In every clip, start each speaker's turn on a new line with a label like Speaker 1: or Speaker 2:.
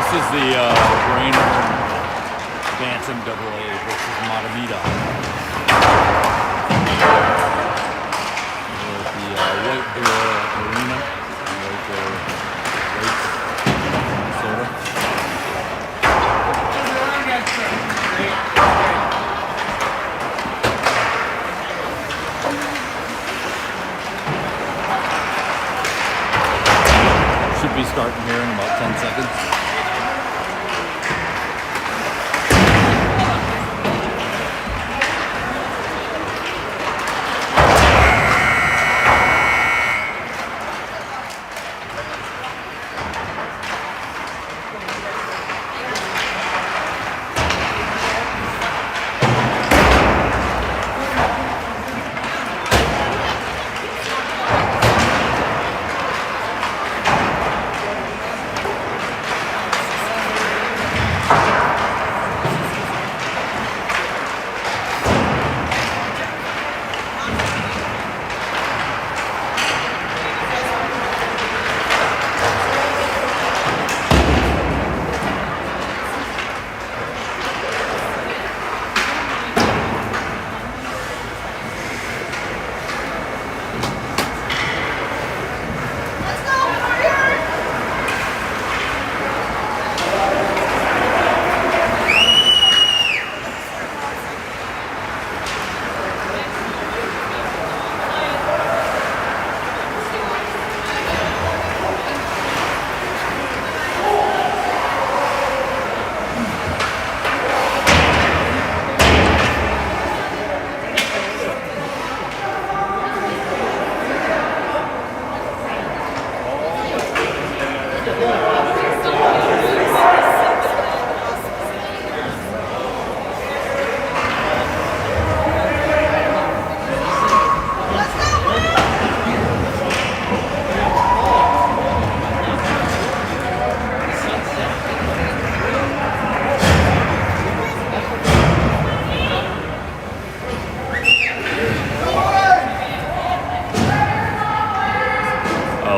Speaker 1: This is the Brainerd Bantam AA versus Mahtomedi. We're at the White Bear Arena in White Bear Lakes, Minnesota. Should be starting here in about 10 seconds.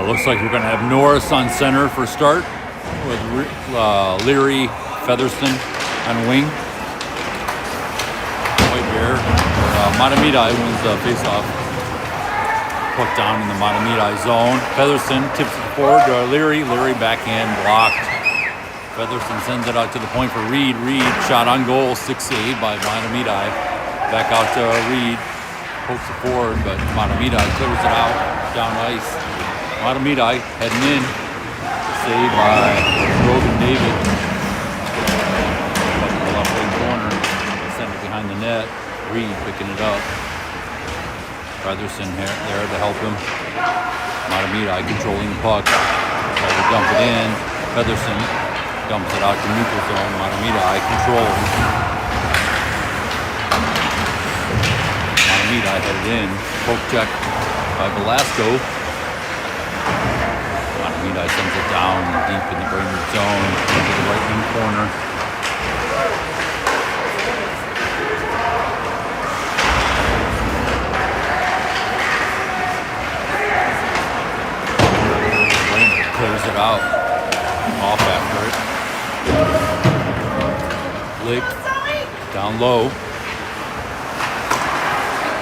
Speaker 1: Looks like we're going to have Norris on center for start with Leary, Featherston on wing. White Bear. Mahtomedi wins the face-off. Put down in the Mahtomedi zone. Featherston tips it forward to Leary. Leary backhand blocked. Featherston sends it out to the point for Reed. Reed shot on goal. 6-8 by Mahtomedi. Back out to Reed. Pokes it forward, but Mahtomedi clears it out down ice. Mahtomedi heading in, saved by Rogan David. Up in the left wing corner, sent it behind the net. Reed picking it up. Featherston there to help him. Mahtomedi controlling the puck. Tries to dump it in. Featherston dumps it out to neutral zone. Mahtomedi controlling. Mahtomedi headed in. Poke check by Velasco. Mahtomedi sends it down deep in the Brainerd zone into the right wing corner. Brainerd clears it out. Off after it. Lick down low.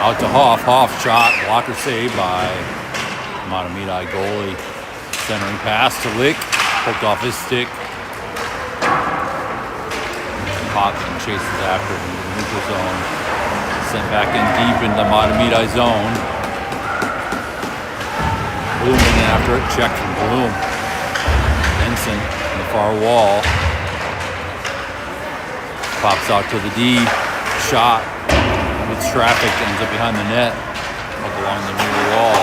Speaker 1: Out to Hoff. Hoff shot. Blocker save by Mahtomedi goalie. Centering pass to Lick, poked off his stick. Poppin chases after him in the neutral zone. Sent back in deep into the Mahtomedi zone. Bloom in after it, check from Bloom. Ensign in the far wall. Pops out to the D. Shot with traffic, ends up behind the net. Up along the near wall.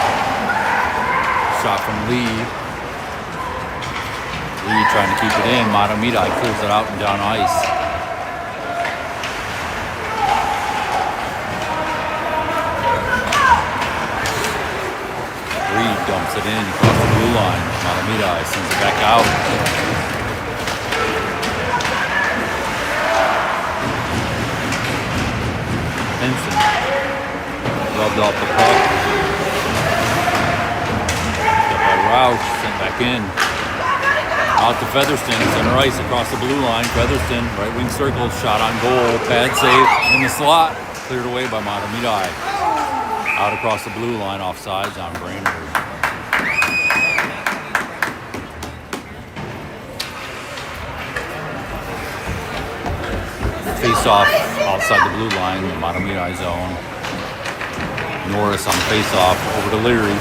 Speaker 1: Shot from Lee. Lee trying to keep it in. Mahtomedi clears it out and down ice. Reed dumps it in across the blue line. Mahtomedi sends it back out. Henson rubbed off the puck. Got by Roush, sent back in. Out to Featherston, center ice across the blue line. Featherston, right wing circle, shot on goal. Pad save in the slot. Cleared away by Mahtomedi. Out across the blue line, offsides on Brainerd. Face off outside the blue line, the Mahtomedi zone. Norris on the face off over to Leary.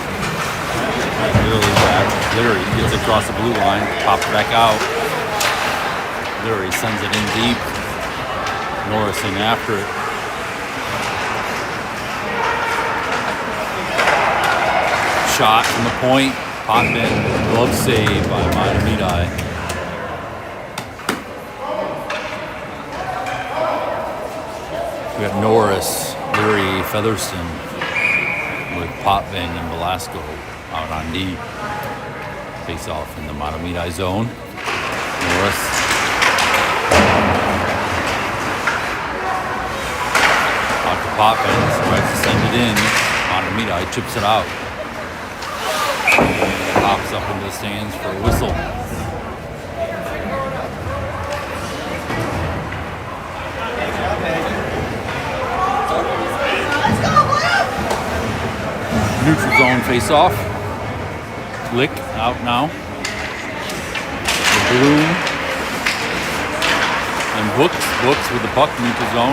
Speaker 1: Leary back. Leary gets across the blue line, pops back out. Leary sends it in deep. Norris in after it. Shot from the point, popped in, glove save by Mahtomedi. We got Norris, Leary, Featherston with Potvin and Velasco out on D. Face off in the Mahtomedi zone. Norris. Out to Potvin, tries to send it in. Mahtomedi chips it out. Pops up into the stands for a whistle. Neutral zone face-off. Lick out now. Bloom and Books with the puck, neutral zone.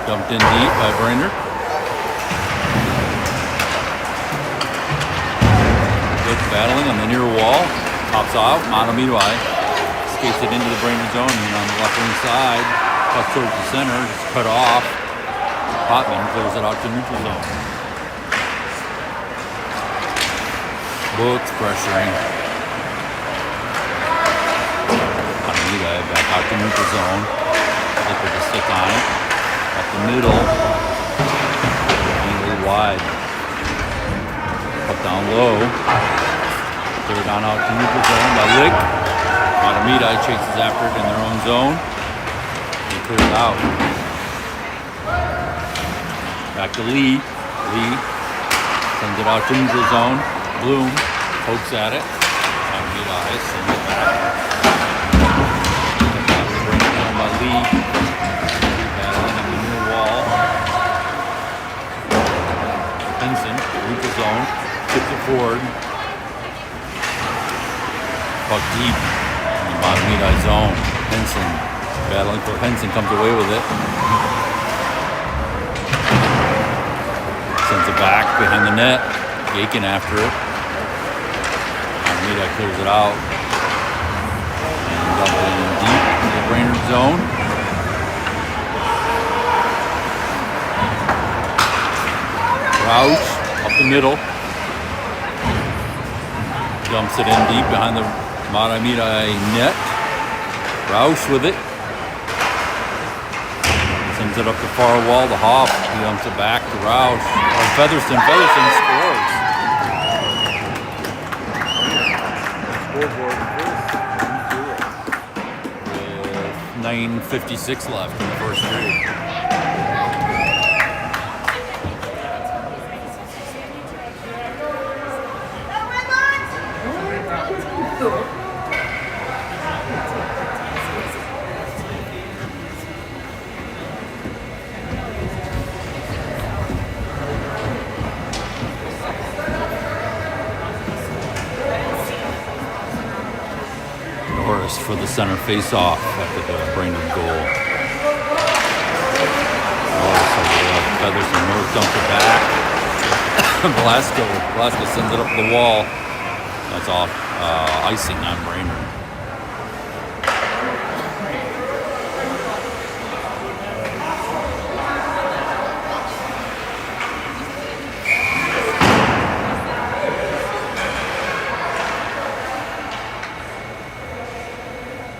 Speaker 1: Dumped in deep by Brainerd. Lick battling on the near wall. Pops out. Mahtomedi skates it into the Brainerd zone and on the left wing side. Puck towards the center. Just cut off. Potman clears it out to neutral zone. Books pressuring. Mahtomedi back out to neutral zone. Lick with the stick on it. Up the middle. A little wide. Up down low. Clear down out to neutral zone by Lick. Mahtomedi chases after it in their own zone. They clear it out. Back to Lee. Lee sends it out to neutral zone. Bloom pokes at it. Mahtomedi sends it back. Bring it down by Lee. Battling on the near wall. Henson, neutral zone. Tips it forward. Puck deep in the Mahtomedi zone. Henson battling for Henson, comes away with it. Sends it back behind the net. Aiken after it. Mahtomedi clears it out. And up in deep in the Brainerd zone. Roush up the middle. Dumps it in deep behind the Mahtomedi net. Roush with it. Sends it up the far wall to Hoff. He dumps it back to Roush. Featherston. Featherston scores. Scoreboard with 9:56 left in the first period. For the center face-off after the Brainerd goal. Featherston North dumps it back. Velasco sends it up the wall. That's off icing on Brainerd.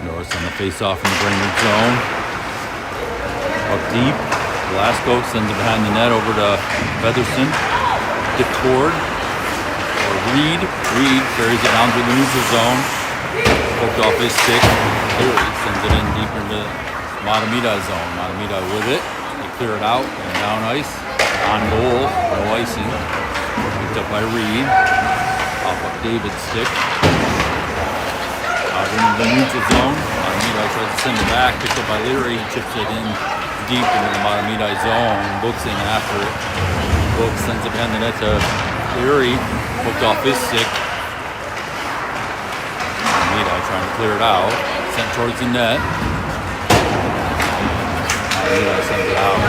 Speaker 1: Norris on the face-off in the Brainerd zone. Up deep. Velasco sends it behind the net over to Featherston. Tip forward. Or Reed. Reed carries it down through the neutral zone. Poked off his stick. Clearly sends it in deeper into Mahtomedi zone. Mahtomedi with it. They clear it out and down ice. On goal. No icing. Picked up by Reed. Off of David's stick. Out into the neutral zone. Mahtomedi tries to send it back. Picked up by Leary. Chips it in deep into the Mahtomedi zone. Books in after it. Books sends it behind the net to Leary. Hooked off his stick. Mahtomedi trying to clear it out. Sent towards the net. Mahtomedi sends it out.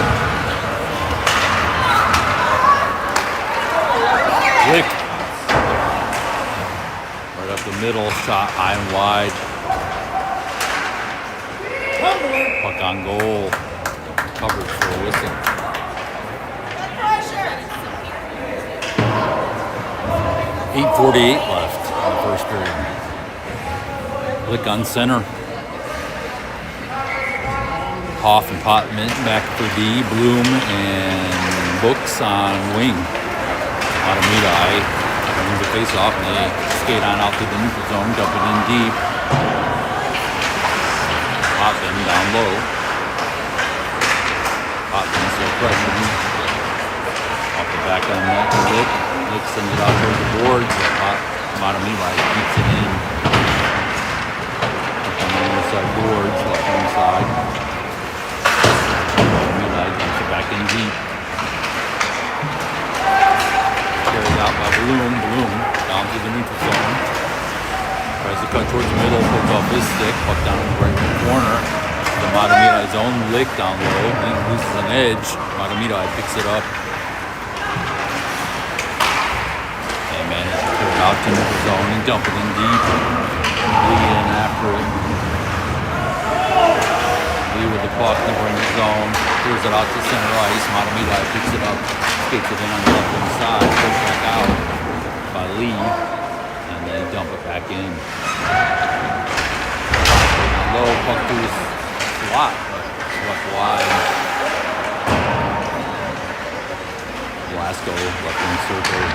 Speaker 1: Lick. Right up the middle. Shot high and wide. Puck on goal. Covered for a whistle. 8:48 left in the first period. Lick on center. Hoff and Potman back for D. Bloom and Books on wing. Mahtomedi wins the face off and they skate on out to the neutral zone, dump it in deep. Potman down low. Potman still pressuring. Off the back on that to Lick. Lick sends it out towards the boards. Mahtomedi keeps it in. Up on the inner side boards, left hand side. Mahtomedi dumps it back in deep. Carried out by Bloom. Bloom down to the neutral zone. Tries to cut towards the middle, puts off his stick, puck down in the right corner. The Mahtomedi zone. Lick down low. He loses an edge. Mahtomedi picks it up. And manages to clear it out to neutral zone and dump it in deep. Lee in after it. Lee with the puck in the right zone. Clears it out to center ice. Mahtomedi picks it up. Skates it in on the left hand side. Goes back out by Lee. And then dump it back in. Low puck to his slot. Left wide. Glasgow left wing circle.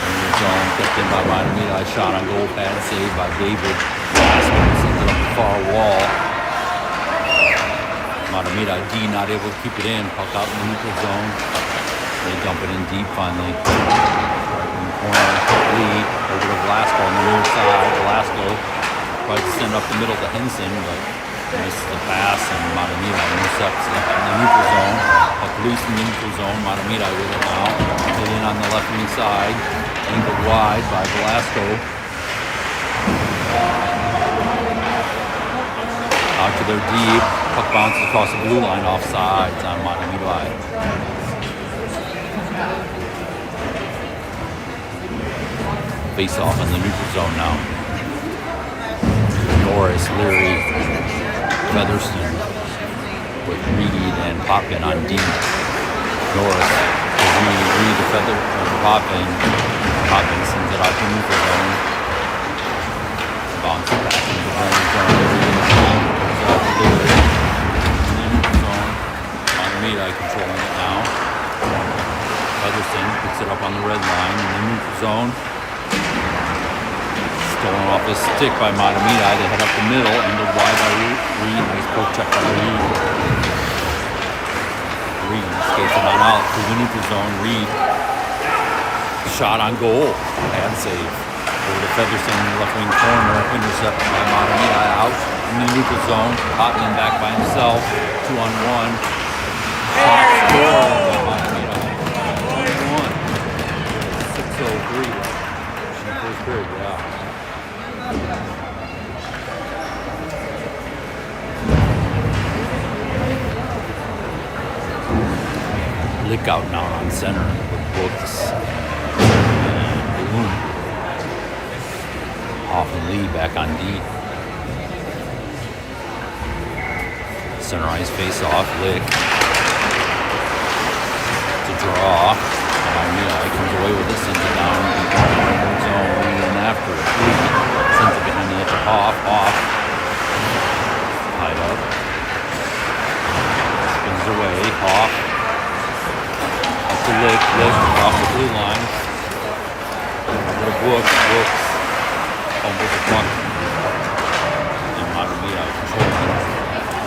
Speaker 1: In the zone. Kept in by Mahtomedi. Shot on goal pad. Saved by David. Glasgow sends it up the far wall. Mahtomedi D not able to keep it in. Puck out in the neutral zone. They dump it in deep finally. Right in the corner. Lee over to Glasgow on the near side. Glasgow tries to send up the middle to Henson, but misses the pass and Mahtomedi intercepts it in the neutral zone. Puck loose in the neutral zone. Mahtomedi with it now. Hit in on the left wing side. Angled wide by Glasgow. Out to their deep. Puck bounces across the blue line off sides on Mahtomedi. Face off in the neutral zone now. Norris, Leary, Featherston with Reed and Poppin on D. Norris, Reed to Feather, Poppin. Poppin sends it out to neutral zone. Bounces back into the Brainerd zone. Out to Leary. In the neutral zone. Mahtomedi controlling it now. Featherston picks it up on the red line in the neutral zone. Stolen off his stick by Mahtomedi. They head up the middle, ended wide by Reed. Nice poke check by Reed. Reed skates it on out to the neutral zone. Reed. Shot on goal. Bad save. Over to Featherston in the left wing corner. Intercepted by Mahtomedi out in the neutral zone. Potman back by himself. 2-on-1. Shot scored by Mahtomedi. 1-1. 6:03 left in the first period, yeah. Lick out now on center with Books and Bloom. Hoff and Lee back on D. Center ice face off. Lick to draw. Mahtomedi comes away with it, sends it down in the zone, and then after it, Lee sends it behind the net to Hoff. Hoff tied up. Spins away. Hoff. Lick off the blue line. Over to Books. Books fumbles the puck. And Mahtomedi controlling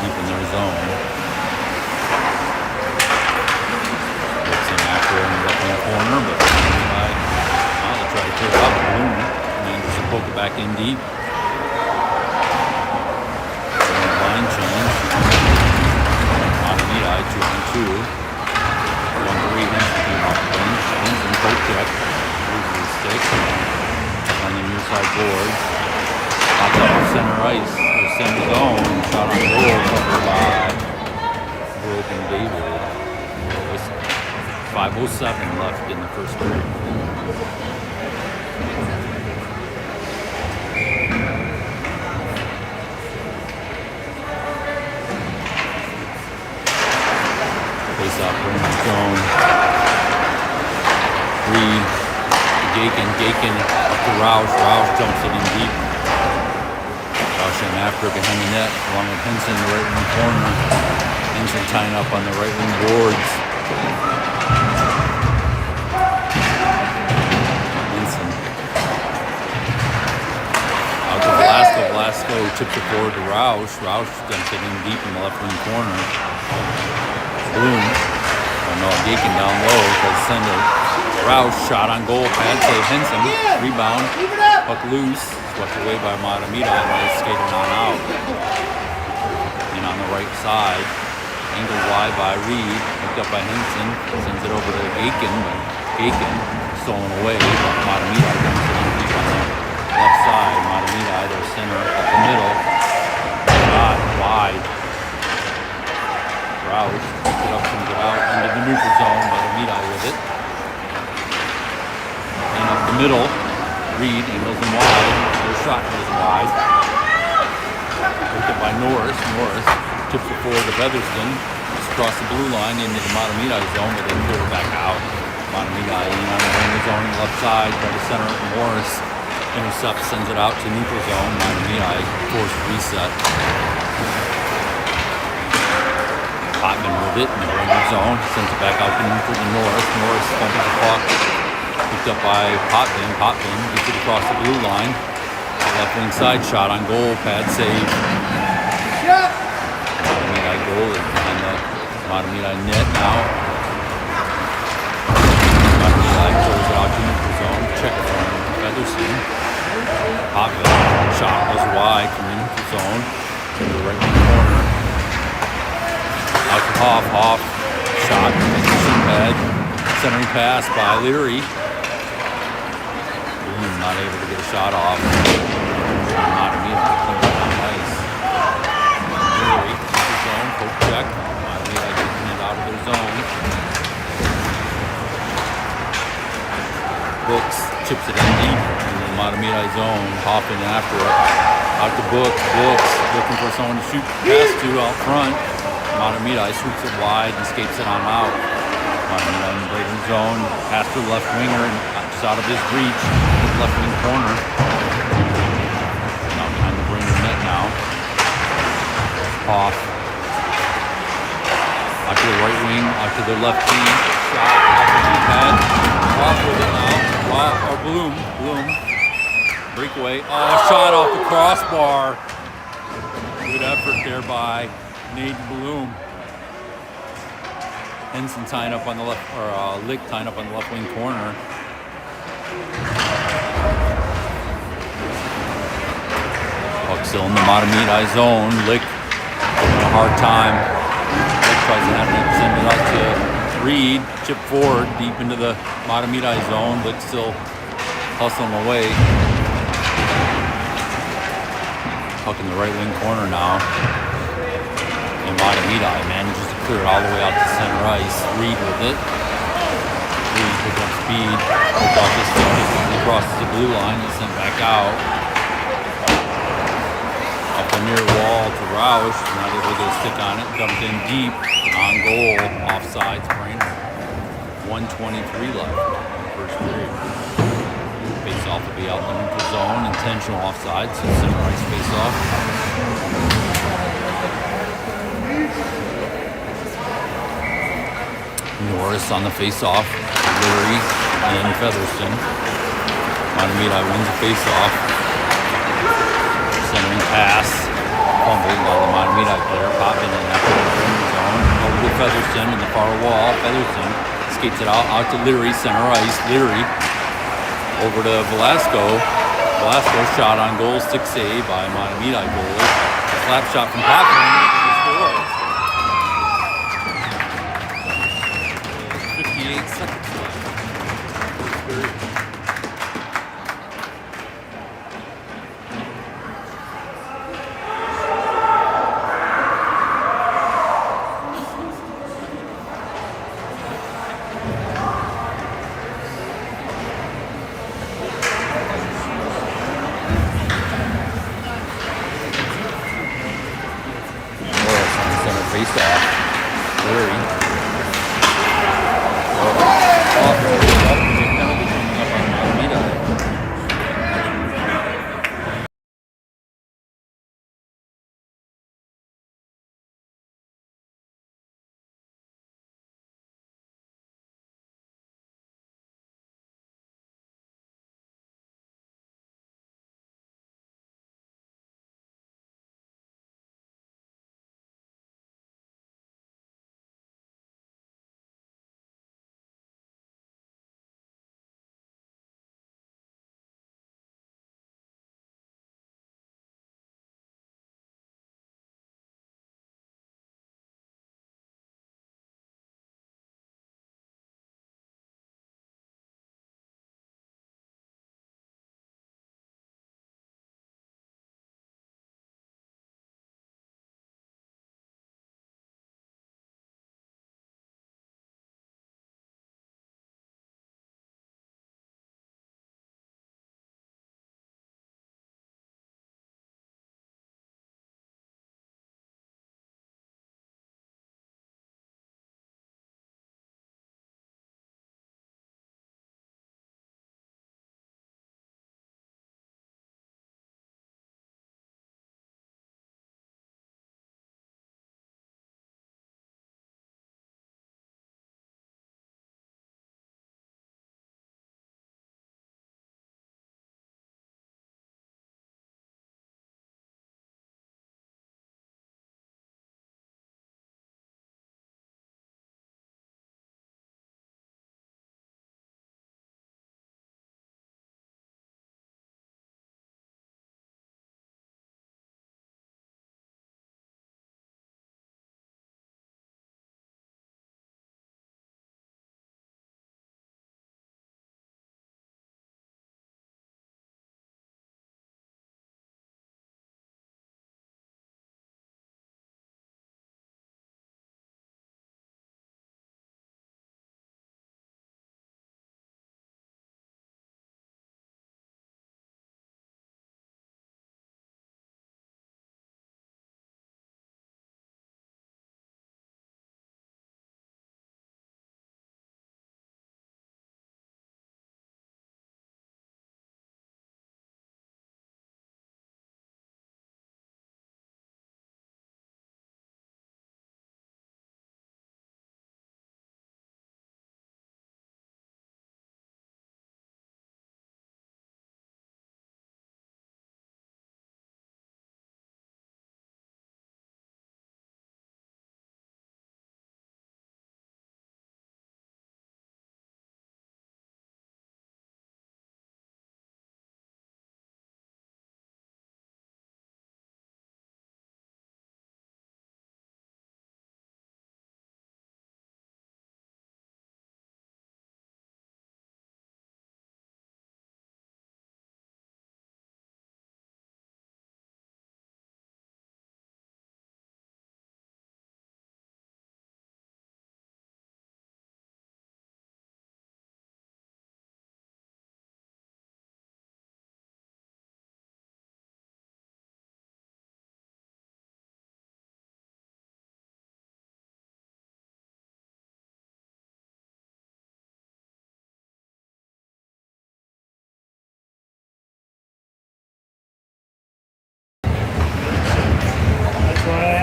Speaker 1: deep in their zone. Books in after in the left wing corner, but Mahtomedi, they try to clear it up. Bloom manages to poke it back in deep. side board. Pops up to center ice, or center zone. Shot on goal, covered by Broken David. 5:07 left in the first period. Face off Brainerd zone. Reed, Gaken to Roush. Roush jumps it in deep. Roush in after behind the net, along with Henson in the right wing corner. Henson tying up on the right wing boards. Henson out to Velasco. Velasco tips it forward to Roush. Roush dumps it in deep in the left wing corner. Bloom. Oh no, Gaken down low. Tries to send it. Roush shot on goal. Pad save. Henson. Rebound. Puck loose. Swept away by Mahtomedi. And skated on out. And on the right side. Angled wide by Reed. Picked up by Henson. Sends it over to Gaken. But Gaken stolen away. Mahtomedi comes it in deep on the left side. Mahtomedi, their center, up the middle. Shot wide. Roush picks it up, sends it out into the neutral zone. Mahtomedi with it. And up the middle, Reed angles him wide. Their shot goes wide. Picked up by Norris. Norris tips it forward to Featherston. Just across the blue line into the Mahtomedi zone, but they pull it back out. Mahtomedi in on the Brainerd zone on the left side, try to center it. Morris intercepts, sends it out to neutral zone. Mahtomedi forced reset. Potman with it in the Brainerd zone, sends it back out to neutral to Norris. Norris fumbles the puck. Picked up by Potman. Potman gets it across the blue line. Left wing side shot on goal. Pad save. Mahtomedi goal behind the Mahtomedi net now. Mahtomedi throws it out to neutral zone. Check from Featherston. Potman shot goes wide from the neutral zone to the right wing corner. Out to Hoff. Hoff shot. Shin pad. Centering pass by Leary. Not able to get a shot off. Mahtomedi clearing it on ice. Leary into the zone. Poke check. Mahtomedi getting it out of their zone. Brooks chips it in deep in the Mahtomedi zone. Hoff in after it. Out to Brooks. Brooks looking for someone to shoot pass to out front. Mahtomedi sweeps it wide and escapes it on out. Mahtomedi in the Brainerd zone. Pass to the left winger and just out of his reach. Left wing corner. Now behind the Brainerd net now. Hoff. Out to the right wing. Out to the left wing. Shot off the pad. Off with it now. Or Bloom. Breakaway. Oh, shot off the crossbar. Good effort there by Nate Bloom. Henson tying up on the left, or Lick tying up on the left wing corner. Puck still in the Mahtomedi zone. Lick having a hard time. Lick tries to send it out to Reed. Chip forward deep into the Mahtomedi zone. Lick still hustling away. Puck in the right wing corner now. And Mahtomedi manages to clear it all the way out to center ice. Reed with it. Reed picks up speed. Puts off his stick. He crosses the blue line. He's sent back out. Up the near wall to Roush. Not able to get a stick on it. Dumped in deep. On goal. Offsides. Brainerd. 1:23 left in the first period. Face off will be out in the neutral zone. Intentional offside. So center ice face off. Norris on the face-off. Leary and Featherston. Mahtomedi wins the face-off. Centering pass. Fumbled by the Mahtomedi player. Popping in after the Brainerd zone. Over to Featherston in the far wall. Featherston skates it out to Leary. Center ice. Leary over to Velasco. Velasco shot on goal. Stick save by Mahtomedi goalie. Slap shot from Poppin. 58 seconds left. Leary. Off the penalty coming up on Mahtomedi.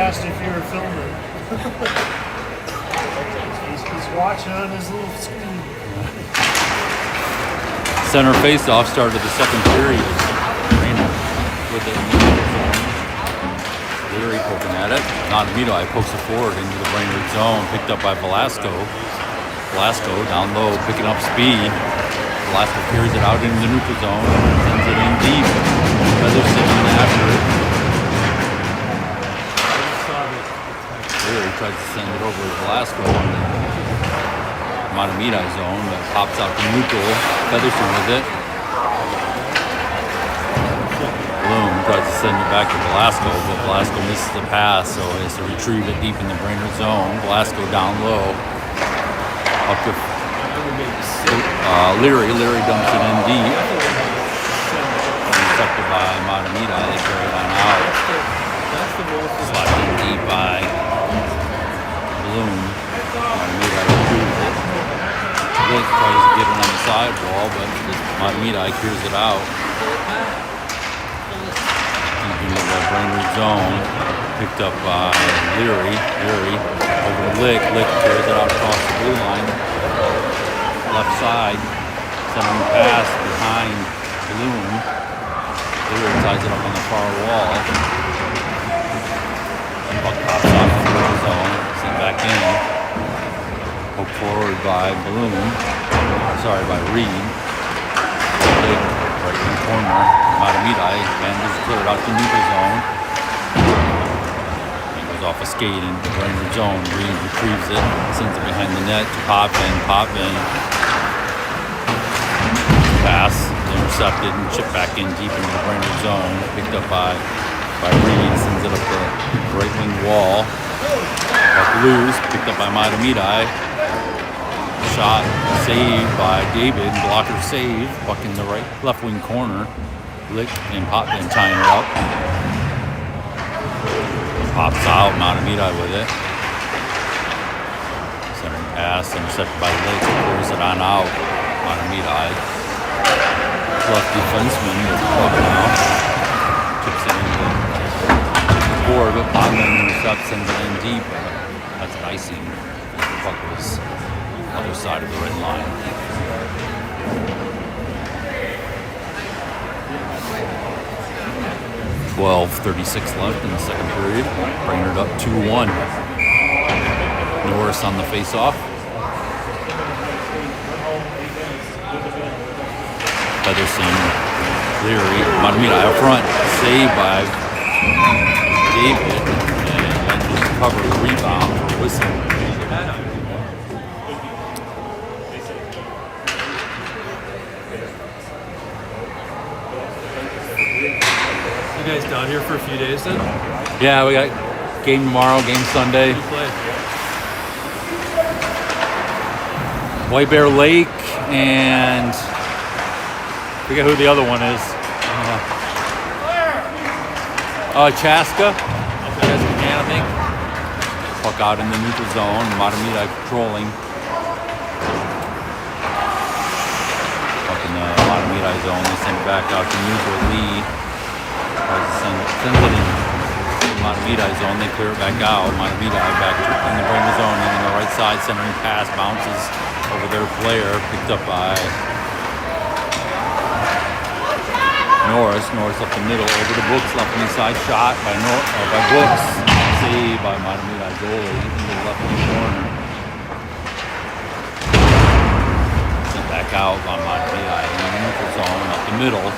Speaker 2: If you were filming. he's watching on his little screen.
Speaker 1: Center face-off started the second period. Brainerd with it in the middle zone. Leary poking at it. Mahtomedi pokes it forward into the Brainerd zone. Picked up by Velasco. Velasco down low, picking up speed. Velasco carries it out into the neutral zone. Sends it in deep. Featherston in after it. Leary tries to send it over to Velasco in the Mahtomedi zone, but pops out to neutral. Featherston with it. Bloom tries to send it back to Velasco, but Velasco misses the pass, so he has to retrieve it deep in the Brainerd zone. Velasco down low. Up to Leary. Leary dumps it in deep. Intercepted by Mahtomedi. They carry it on out. Slapped in deep by Bloom. Mahtomedi retrieves it. Lick tries to get it on the sidewall, but Mahtomedi clears it out. Deep into the Brainerd zone. Picked up by Leary. Leary over to Lick. Lick carries it out across the blue line. Left side. Sending pass behind Bloom. Leary ties it up on the far wall. Puck pops off the middle zone. Sent back in. Poked forward by Bloom. Sorry, by Reed. Big right in the corner. Mahtomedi manages to clear it out to neutral zone. And goes off a skate into the Brainerd zone. Reed retrieves it. Sends it behind the net to Poppin. Poppin. Pass. Intercepted and chipped back in deep into the Brainerd zone. Picked up by Reed. Sends it up the right wing wall. Puck loose. Picked up by Mahtomedi. Shot saved by David. Blocker save. Puck in the left wing corner. Lick and Poppin tying her up. Pops out. Mahtomedi with it. Centering pass. Intercepted by Lick. Clears it on out. Mahtomedi. Left defenseman is puck now. Chips it into the board, but Poppin intercepts, sends it in deep. That's icing. The puck was other side of the red line. .12:36 left in the second period. Brainerd up 2-1. Norris on the face-off. Featherson, Leary, Mahtomedi out front, saved by David, and then just cover the rebound for Whistle.
Speaker 3: You guys down here for a few days then?
Speaker 1: Yeah, we got game tomorrow, game Sunday.
Speaker 3: You play?
Speaker 1: White Bear Lake and I forget who the other one is. Chaska. I think. Puck out in the neutral zone. Mahtomedi controlling. Puck in the Mahtomedi zone. They send it back out to neutral. Lee sends it in the Mahtomedi zone. They clear it back out. Mahtomedi back in the Brainerd zone. And on the right side, centering pass bounces over their player. Picked up by Norris up the middle, over the Books, left wing side shot by Books, saved by Mahtomedi goalie into the left wing corner. Sent back out by Mahtomedi in the neutral zone, up the middle.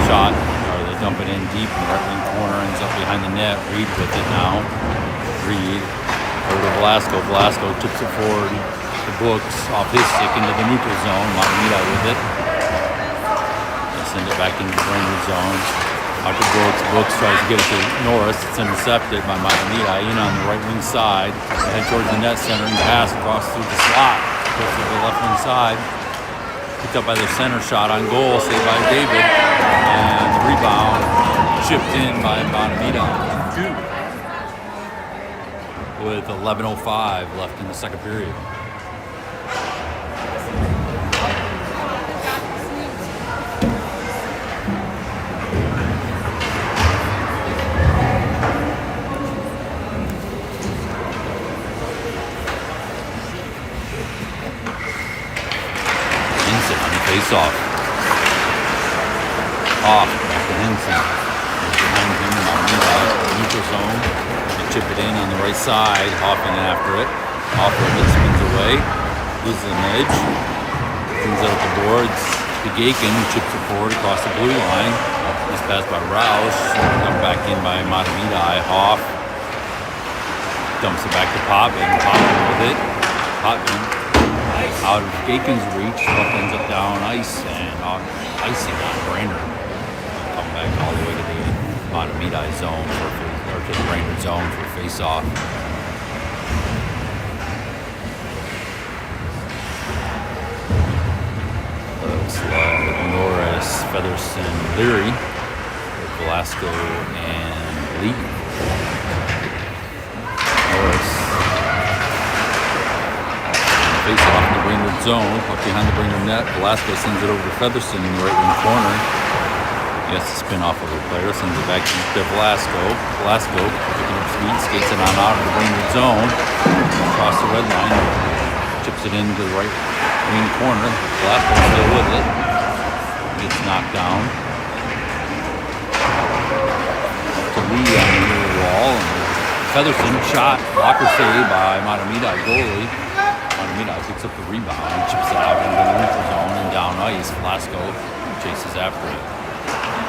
Speaker 1: Shot, or they dump it in deep in the right wing corner, ends up behind the net. Reed with it now. Reed over to Velasco. Velasco tips it forward to Books off his stick into the neutral zone. Mahtomedi with it. Send it back into the Brainerd zone. Out to Brooks. Brooks tries to get it to Norris. It's intercepted by Mahtomedi in on the right wing side. Head towards the net, centering pass across through the slot. Goes to the left wing side. Picked up by the center shot on goal, saved by David. And the rebound chipped in by Mahtomedi. With 11:05 left in the second period. Face-off. Off back to Henson. Behind him, Mahtomedi, neutral zone. They chip it in on the right side. Hoffman after it. Hoffman spins away. Loses an edge. Brings it up the boards. Gakin chips it forward across the blue line. This pass by Roush. Come back in by Mahtomedi. Hoff dumps it back to Poppin. Poppin with it. Poppin out of Gakin's reach. Puck ends up down ice and icing on Brainerd. Come back all the way to the Mahtomedi zone or to the Brainerd zone for face-off. Looks like Norris, Featherson, Leary, Velasco, and Lee. Norris face off in the Brainerd zone. Up behind the Brainerd net. Velasco sends it over to Featherston in the right wing corner. He has to spin off of the player. Sends it back to Velasco. Velasco picking up speed. Skates it on out of the Brainerd zone. Across the red line. Chips it into the right wing corner. Velasco still with it. Gets knocked down. To Lee on the near wall. Featherston shot, blocker save by Mahtomedi goalie. Mahtomedi picks up the rebound, chips it out into the neutral zone and down ice. Velasco chases after it.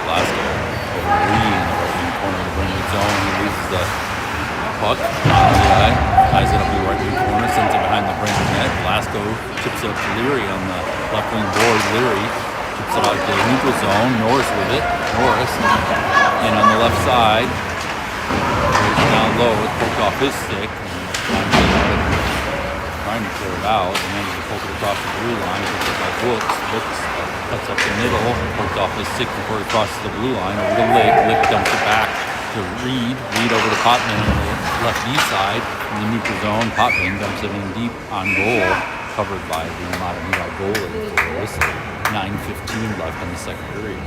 Speaker 1: Velasco over to Lee in the right wing corner of the Brainerd zone. He loses the puck. Mahtomedi ties it up in the right wing corner, sends it behind the Brainerd net. Velasco chips it up to Leary on the left wing board. Leary chips it out to the neutral zone. Norris with it. Norris in on the left side. Down low, it's poked off his stick. Trying to clear it out, and then he poked it across the blue line. Picked up by Brooks. Brooks cuts up the middle, poked off his stick before he crosses the blue line over to Lick. Lick dumps it back to Reed. Reed over to Potman on the left east side in the neutral zone. Potman dumps it in deep on goal, covered by the Mahtomedi goalie for a whistle. 9:15 left in the second period.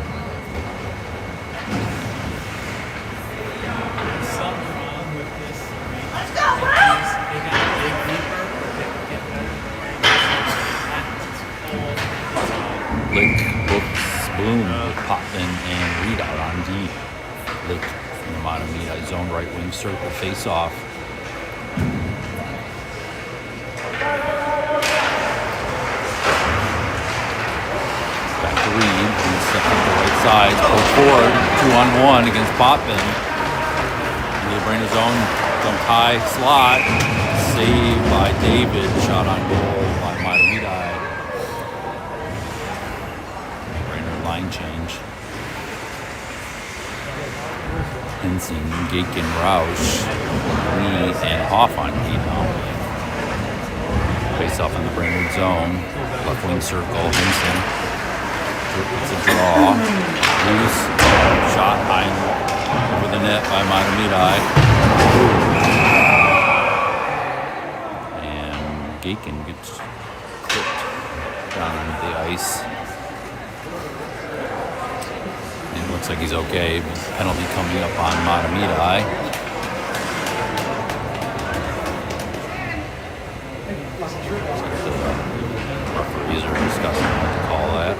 Speaker 1: Lick, Brooks, Bloom, Potman, and Reed out on D. Lick in the Mahtomedi zone right wing circle face off. Back to Reed. He steps up the right side. Pull forward. 2-on-1 against Potman. Into the Brainerd zone. Dumped high slot. Saved by David. Shot on goal by Mahtomedi. Brainerd line change. Henson, Gaken, Roush, Lee, and Hoff on D now. Face off in the Brainerd zone. Left wing circle. Henson. It's a draw. Loose. Shot high over the net by Mahtomedi. And Gaken gets clipped down into the ice. And it looks like he's okay, but penalty coming up on Mahtomedi. The referees are discussing what to call that.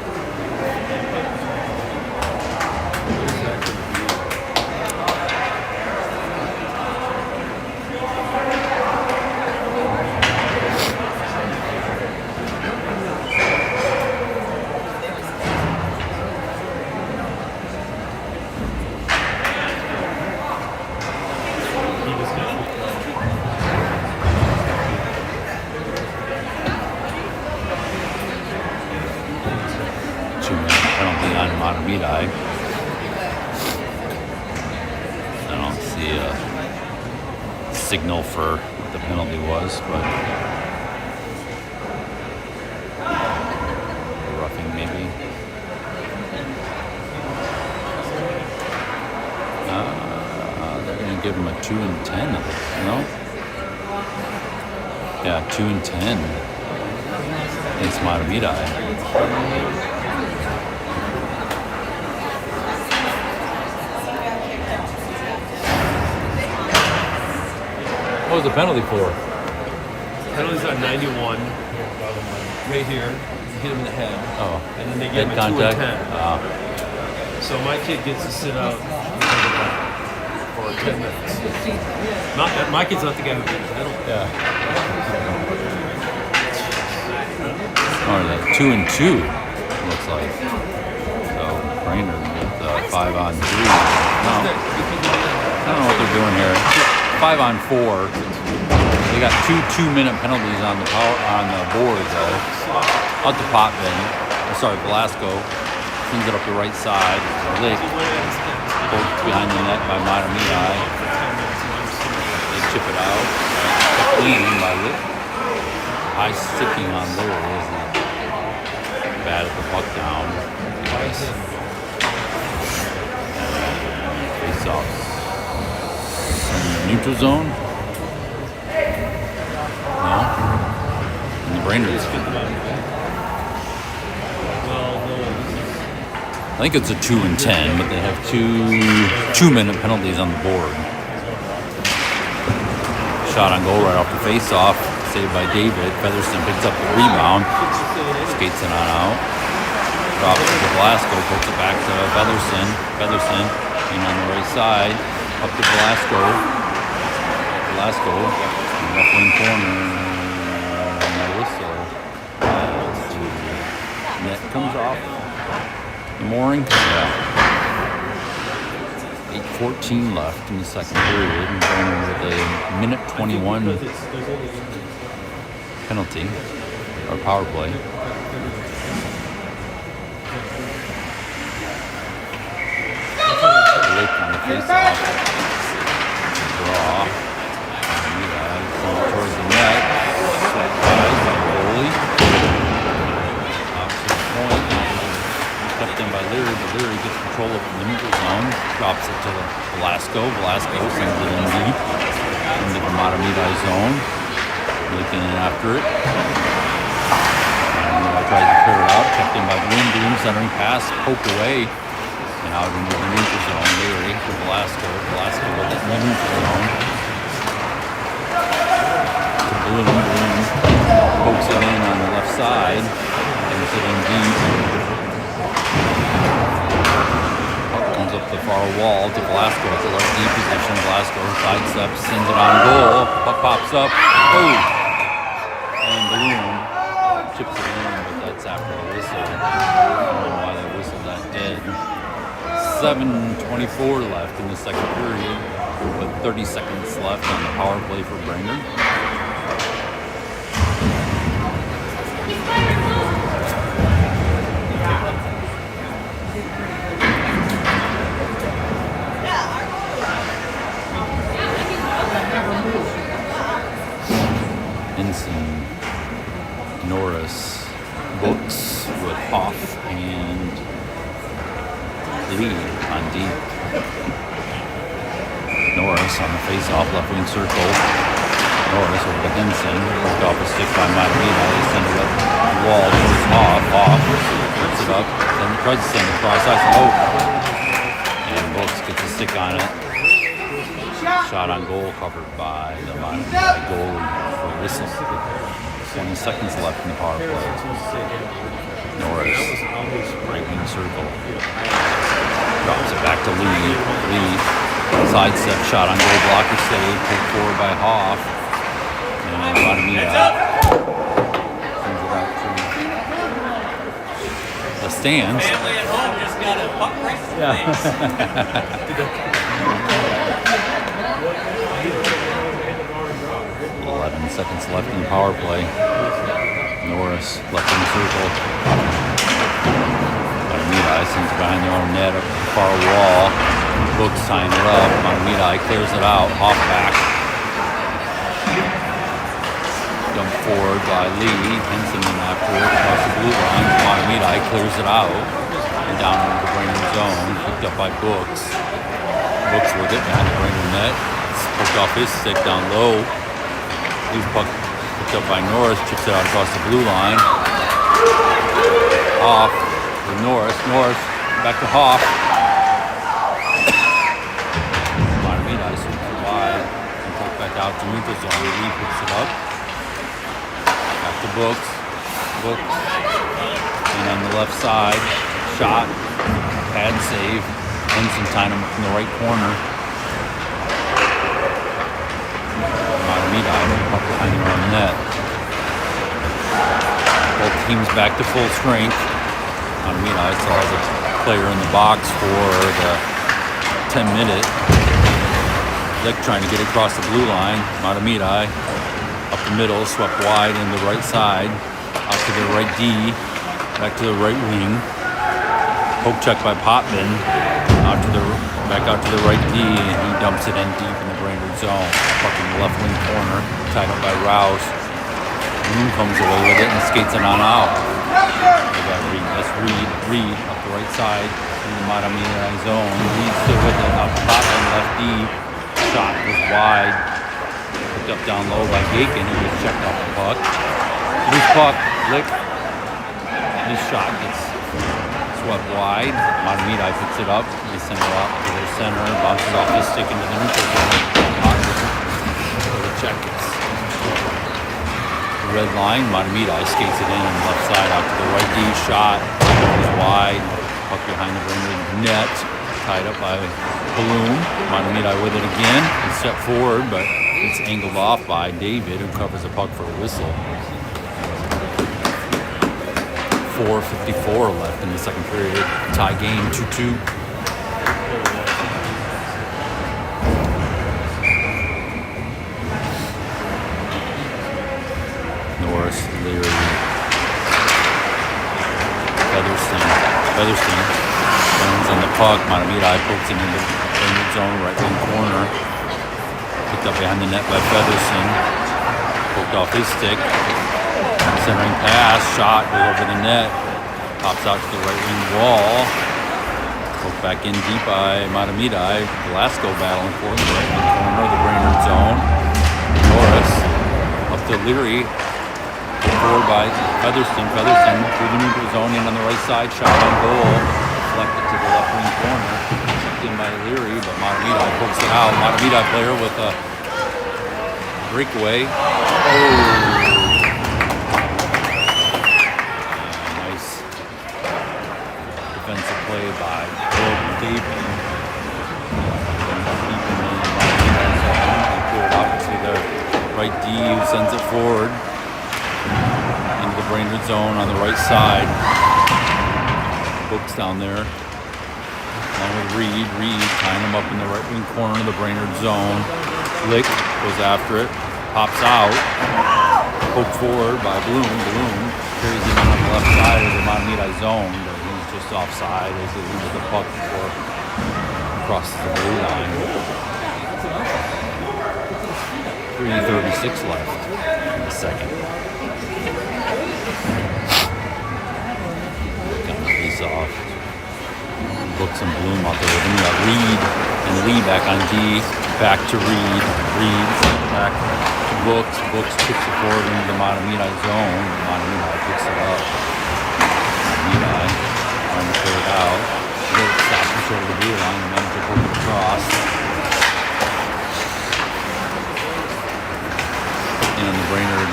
Speaker 1: Mahtomedi. I don't see a signal for what the penalty was, but roughing maybe. They're going to give him a 2 and 10. No? Yeah, 2 and 10 against Mahtomedi. What was the penalty for?
Speaker 3: Penalty's on 91. Right here. You hit him in the head.
Speaker 1: Oh.
Speaker 3: And then they give him a 2 and 10. So my kid gets to sit out for 10 minutes. My kid's not the guy who gets the penalty.
Speaker 1: Yeah. Or the 2 and 2 looks like. So Brainerd with 5 on 3. No. I don't know what they're doing here. 5 on 4. They got 2 2-minute penalties on the board though. Out to Potman. Velasco sends it up the right side. Lick pulled behind the net by Mahtomedi. They chip it out. Clean by Lick. High sticking on Leary as he batted the puck down. Face off. Neutral zone? No. In the Brainerd's. I think it's a 2 and 10, but they have two-minute penalties on the board. Shot on goal right off the face-off, saved by David. Featherston picks up the rebound, skates it on out, drops it to Velasco, puts it back to Featherston. Featherston in on the right side, up to Velasco. Velasco in the left wing corner. No whistle. Net comes off. The mooring? Yeah. 8:14 left in the second period. And Brainerd with a minute 21 penalty or power play. Lake on the face-off. Draw. Towards the net. Set by goalie. Opposite point. Kept in by Leary, but Leary gets control of the neutral zone, drops it to Velasco. Velasco sends it in deep into the Mahtomedi zone. Looking in after it. And tries to clear it out. Kept in by Bloom. Bloom centering pass, poked away. And out into the neutral zone. Leary to Velasco. Velasco with it in the neutral zone. To Bloom. Bloom pokes it in on the left side. Brings it in deep. Comes up the far wall to Velasco at the right deep position. Velasco sidesteps, sends it on goal. Puck pops up. Oh! And Bloom chips it in, but that's after a whistle. I don't know why that whistle that dead. 7:24 left in the second period, with 30 seconds left on the power play for Brainerd. Ensign, Norris, Books with Hoff and Lee on deep. Norris on the face-off, left wing circle. Norris over to Ensign, poked off a stick by Mahtomedi. They send it up the wall towards Hoff. Hoff puts it up, then tries to send it across ice. Oh! And Books gets a stick on it. Shot on goal covered by the Mahtomedi goalie for whistle. 20 seconds left in the power play. Norris, right wing circle. Drops it back to Lee. Lee, sidestep shot on goal, blocker save, pulled forward by Hoff. And Mahtomedi sends it out to the stands.
Speaker 4: Family at home just got a puck race.
Speaker 1: Yeah. 11 seconds left in the power play. Norris left in the circle. Mahtomedi sends it behind their own net up to the far wall. Books tying it up. Mahtomedi clears it out. Off back. Dumped forward by Lee. Henson in after it across the blue line. Mahtomedi clears it out. And down into the Brainerd zone. Picked up by Books. Books with it behind the Brainerd net. Poked off his stick down low. Loose puck picked up by Norris, chips it out across the blue line. Hoff with Norris. Norris back to Hoff. Mahtomedi sweeps it wide and poked back out to neutral zone. Lee picks it up. Back to Books. Books. And on the left side, shot. Pad save. Ensign tying him in the right corner. Mahtomedi up behind their own net. Both teams back to full strength. Mahtomedi still has a player in the box for the 10-minute. Lick trying to get across the blue line. Mahtomedi up the middle, swept wide in the right side. Out to the right D. Back to the right wing. Poke check by Potman. Back out to the right D, and he dumps it in deep in the Brainerd zone. Puck in the left wing corner, tied up by Rouse. Moon comes away with it and skates it on out. They got Reed. That's Reed up the right side in the Mahtomedi zone. Reed still with it, out to Potman, left D. Shot was wide. picked up down low by Gaken, who just checked off the puck. Loose puck, Lick. His shot gets swept wide. Mahtomedi picks it up. They send it out to their center. Bounces off his stick into the neutral zone. So the check gets the red line. Mahtomedi skates it in on the left side out to the right D. Shot goes wide. Puck behind the Brainerd net. Tied up by Balloon. Mahtomedi with it again. He stepped forward, but it's angled off by David, who covers the puck for a whistle. 4:54 left in the second period. Tie game 2-2. Norris, Leary, Featherston runs on the puck. Mahtomedi pokes it into the zone, right wing corner. Picked up behind the net by Featherston. Poked off his stick. Centering pass, shot goes over the net, pops out to the right wing wall. Poked back in deep by Mahtomedi. Glasgow battling for it in the right wing corner of the Brainerd zone. Norris up to Leary. Forward by Featherston. Featherston through the neutral zone in on the right side. Shot on goal. Deflected to the left wing corner. Checked in by Leary, but Mahtomedi pokes it out. Mahtomedi player with a breakaway. Oh! Nice defensive play by David. They clear it out to the right D, who sends it forward into the Brainerd zone on the right side. Books down there. Along with Reed. Reed tying him up in the right wing corner of the Brainerd zone. Lick goes after it. Pops out. Poked forward by Bloom. Bloom carries him in on the left side of the Mahtomedi zone, but he's just offside as he loses the puck before he crosses the blue line. 3:36 left in the second. Got the face off. Books and Bloom out there. Then we got Reed and Lee back on D. Back to Reed. Reed back to Books. Books kicks it forward into the Mahtomedi zone. Mahtomedi picks it up. Mahtomedi trying to clear it out. Books stops him short of the blue line and manages to poke it across. And the Brainerd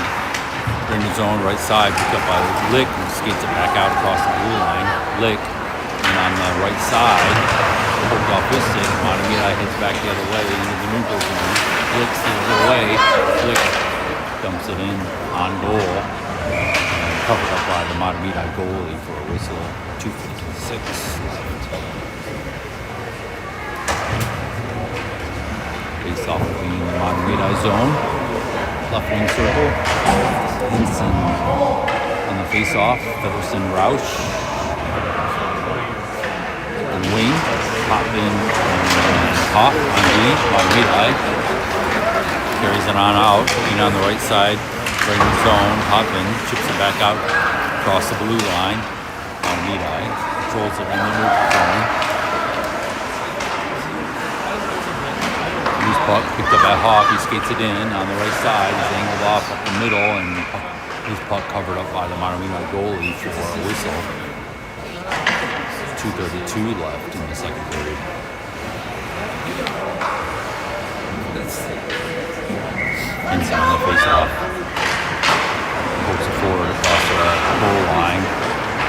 Speaker 1: zone right side picked up by Lick, who skates it back out across the blue line. Lick, and on the right side, poked off his stick. Mahtomedi hits back the other way into the neutral zone. Lick steals it away. Lick dumps it in on goal. And covered up by the Mahtomedi goalie for a whistle. 2:56 left. Face off will be in the Mahtomedi zone. Left wing circle. Hinson on the face-off. Featherston Roush. And wing. Hoppin and Hop on D. Mahtomedi carries it on out. Being on the right side. Brainerd zone. Hoppin chips it back out across the blue line. Mahtomedi controls it in the neutral zone. Puck picked up by Hawk. He skates it in on the right side. He's angled off up the middle, and his puck covered up by the Mahtomedi goalie for a whistle. 2:32 left in the second period. Hinson on the face-off. Pokes it forward across the goal line.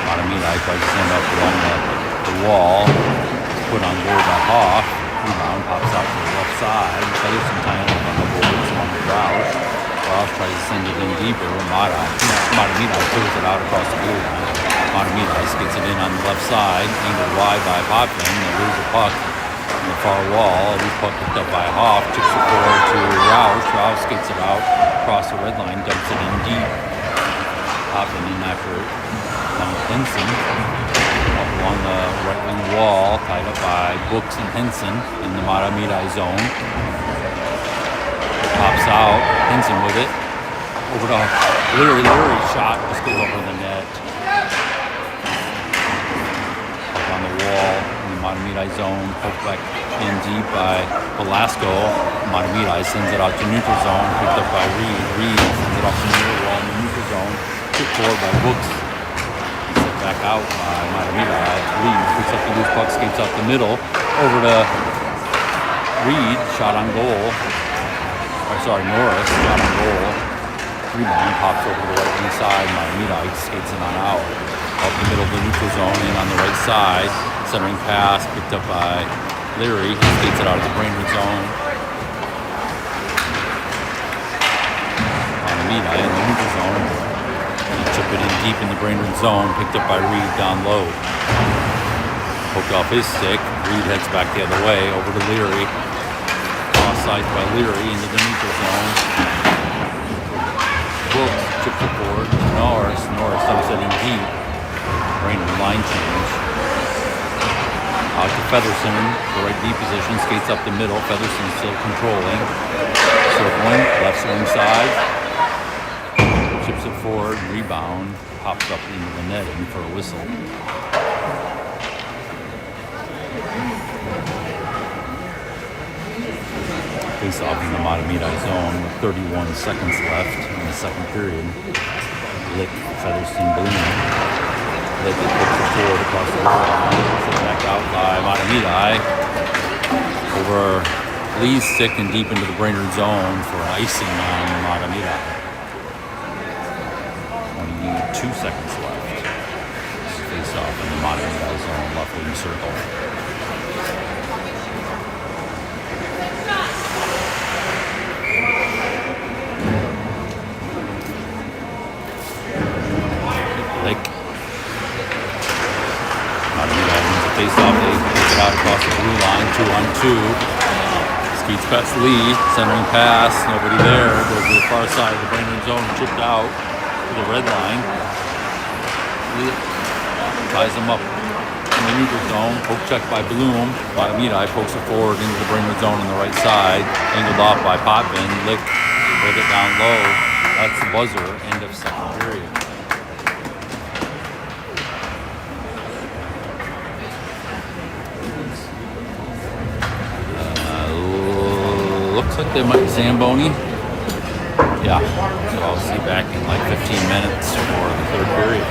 Speaker 1: Mahtomedi tries to send up along the wall. Put on goal by Hawk. Rebound pops out to the left side. Featherston tying up on the boards along with Roush. Roush tries to send it in deeper. Mahtomedi clears it out across the blue line. Mahtomedi skates it in on the left side. Angled wide by Hoffman. They lose the puck on the far wall. This puck picked up by Hoff. Chips it forward to Roush. Roush skates it out across the red line. Dumps it in deep. Hoffman in after it. Down with Hinson. Along the right wing wall, tied up by Books and Hinson in the Mahtomedi zone. Pops out, Hinson with it. Over to Leary. Leary's shot just goes over the net. Up on the wall in the Mahtomedi zone, poked back in deep by Velasco. Mahtomedi sends it out to neutral zone, picked up by Reed. Reed sends it off to near wall in the neutral zone. Took forward by Books. Set back out by Mahtomedi. Reed picks up the loose puck, skates out the middle. Over to Reed, shot on goal. Norris, shot on goal. Rebound, pops over to the right hand side. Mahtomedi skates it on out. Up the middle of the neutral zone, in on the right side. Centering pass, picked up by Leary. He skates it out of the Brainerd zone. Mahtomedi in the neutral zone. He chip it in deep in the Brainerd zone, picked up by Reed down low. Poked off his stick. Reed heads back the other way, over to Leary. Offside by Leary into the neutral zone. Brooks chips it forward. Norris dumps it in deep. Brainerd line change. Out to Featherson, the right D position, skates up the middle. Featherson still controlling. Circling, left swing side. Chips it forward, rebound, pops up into the net in for a whistle. Face off in the Mahtomedi zone with 31 seconds left in the second period. Lick, Featherson, Bloom. Lick it, puts it forward across the line. Set back out by Mahtomedi. Over Lee's stick and deep into the Brainerd zone for an icing on Mahtomedi. 22 seconds left. Face off in the Mahtomedi zone, left wing circle. Face off, they pick it out across the blue line, 2-on-2. Skates past Lee, centering pass, nobody there. Goes to the far side of the Brainerd zone, chipped out to the red line. Lee ties him up in the neutral zone. Poke check by Bloom. Mahtomedi pokes it forward into the Brainerd zone on the right side. Angled off by Potvin. Lick with it down low. That's the buzzer. End of second period. Looks like they might Zamboni. Yeah, so I'll see you back in like 15 minutes for the third period.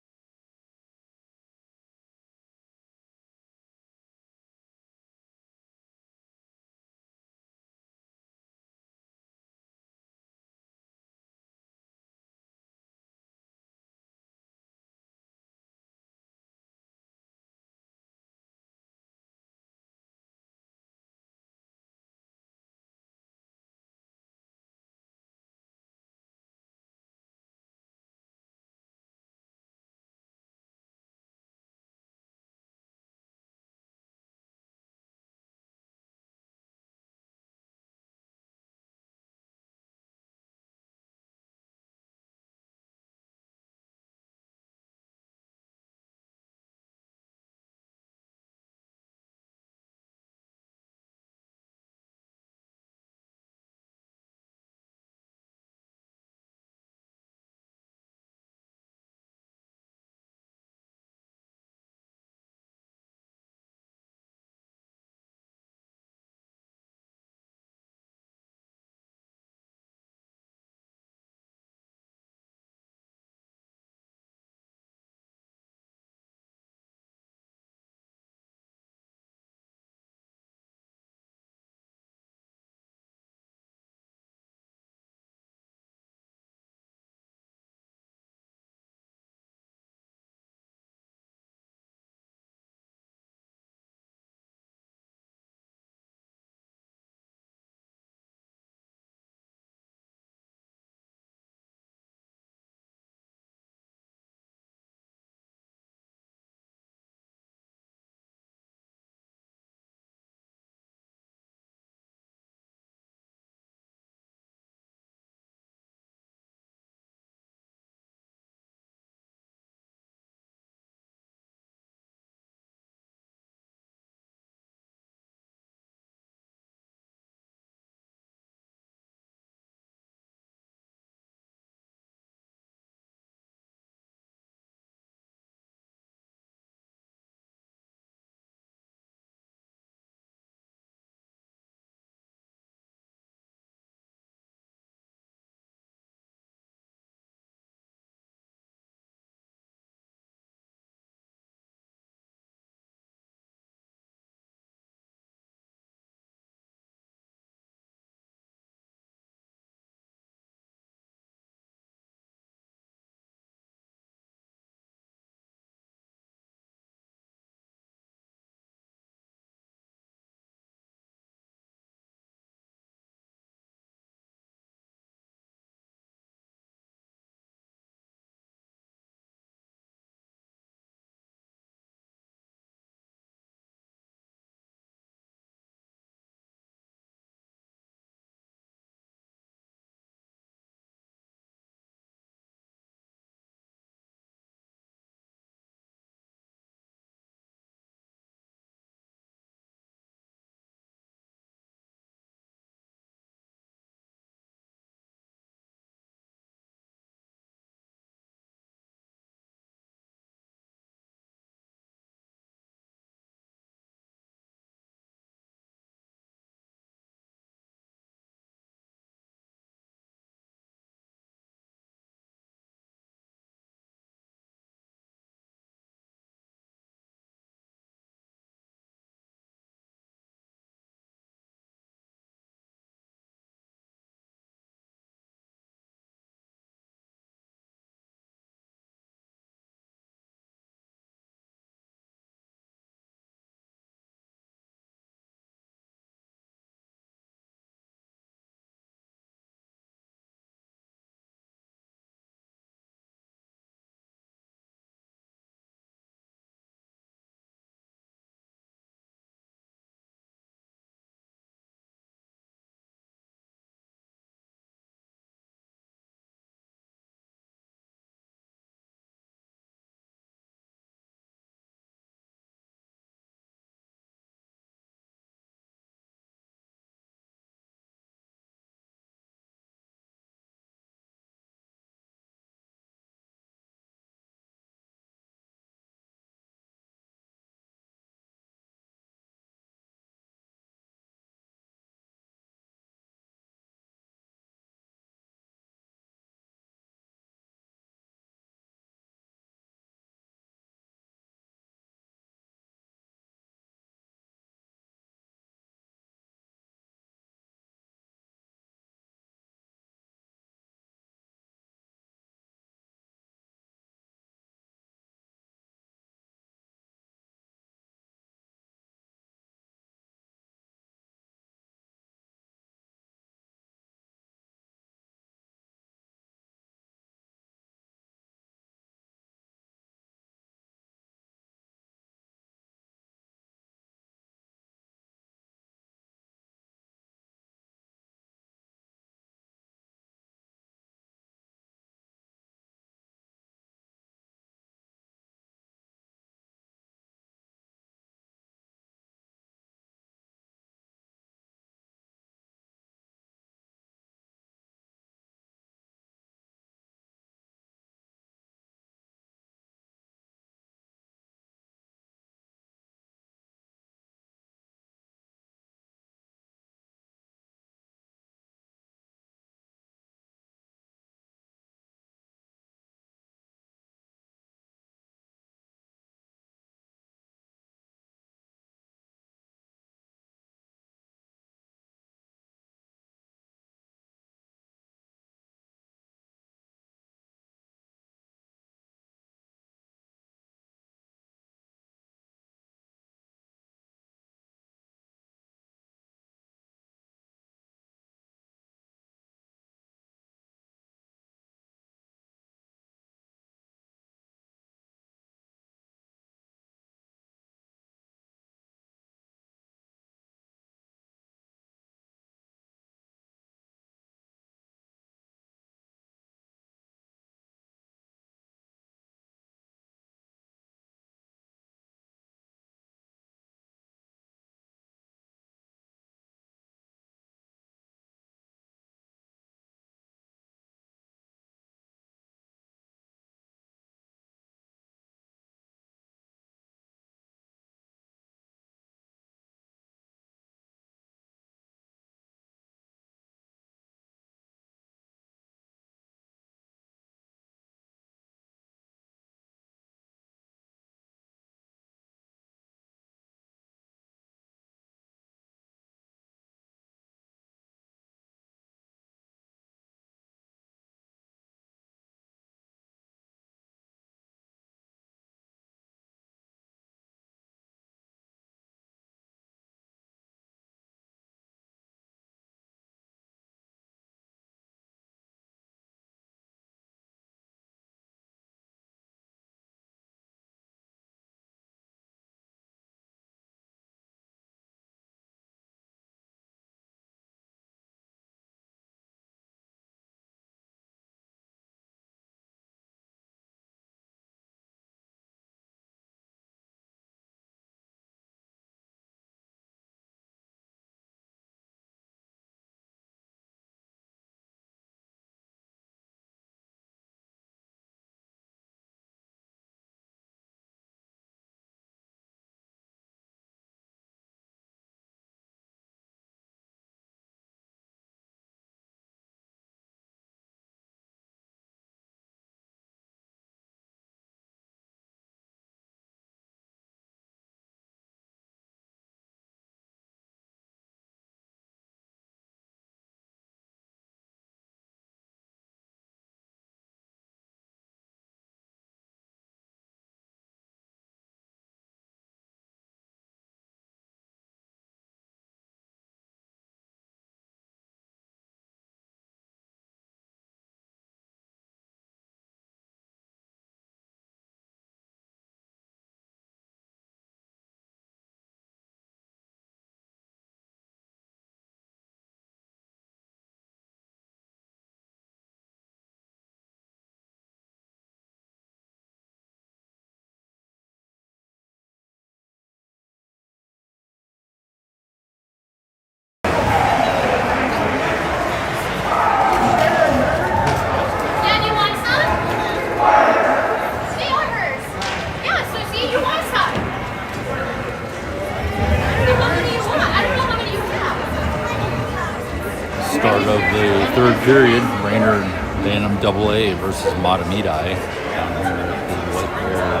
Speaker 1: Start of the third period, Brainerd Bantam AA versus Mahtomedi down here at the White Bear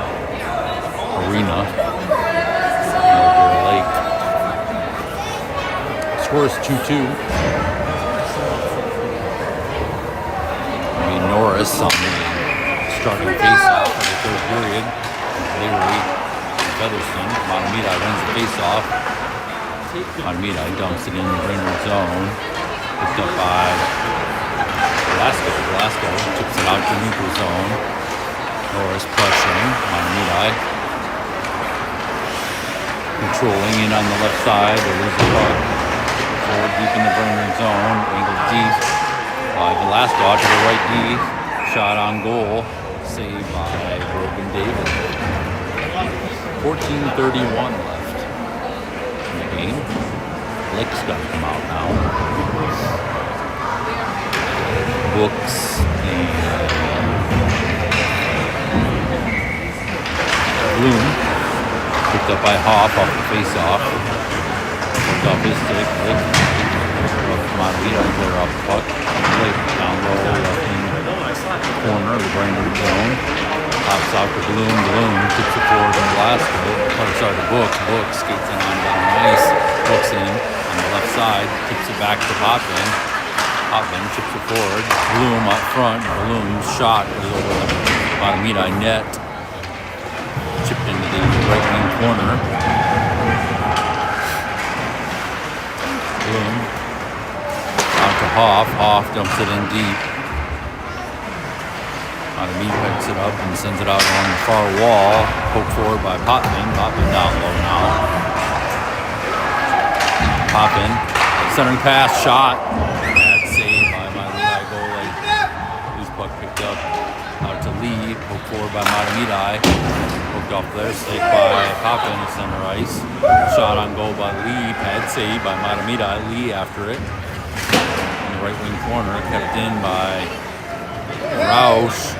Speaker 1: Arena, White Bear Lake. Score is 2-2. Norris on the starting face-off of the third period. Leary, Featherston. Mahtomedi wins the face-off. Mahtomedi dumps it in the Brainerd zone. Picked up by Velasco. Velasco chips it out to neutral zone. Norris pressuring Mahtomedi. Controlling in on the left side. They lose the puck. Forward deep in the Brainerd zone. Angled deep by Velasco out to the right D. Shot on goal. Saved by Brogan David. 14:31 left in the game. Blake's got to come out now. Books and Bloom. Picked up by Hoff off the face-off. Picked off his stick. Blake. Mahtomedi clear off the puck. Blake down low, left in corner of the Brainerd zone. Pops out to Bloom. Bloom tips it forward to Velasco. Sorry, to Book. Book skates in on down ice. Books in on the left side. Tips it back to Potvin. Potvin chips it forward. Bloom up front. Bloom's shot was over the Mahtomedi net. Chipped into the right wing corner. Bloom out to Hoff. Hoff dumps it in deep. Mahtomedi picks it up and sends it out along the far wall. Poked forward by Potvin. Potvin down low now. Potvin. Centering pass. Shot. Bad save by Mahtomedi goalie. Loose puck picked up. Out to Lee. Poked forward by Mahtomedi. Poked off their stick by Potvin at center ice. Shot on goal by Lee. Pad save by Mahtomedi. Lee after it. In the right wing corner. Kept in by Roush.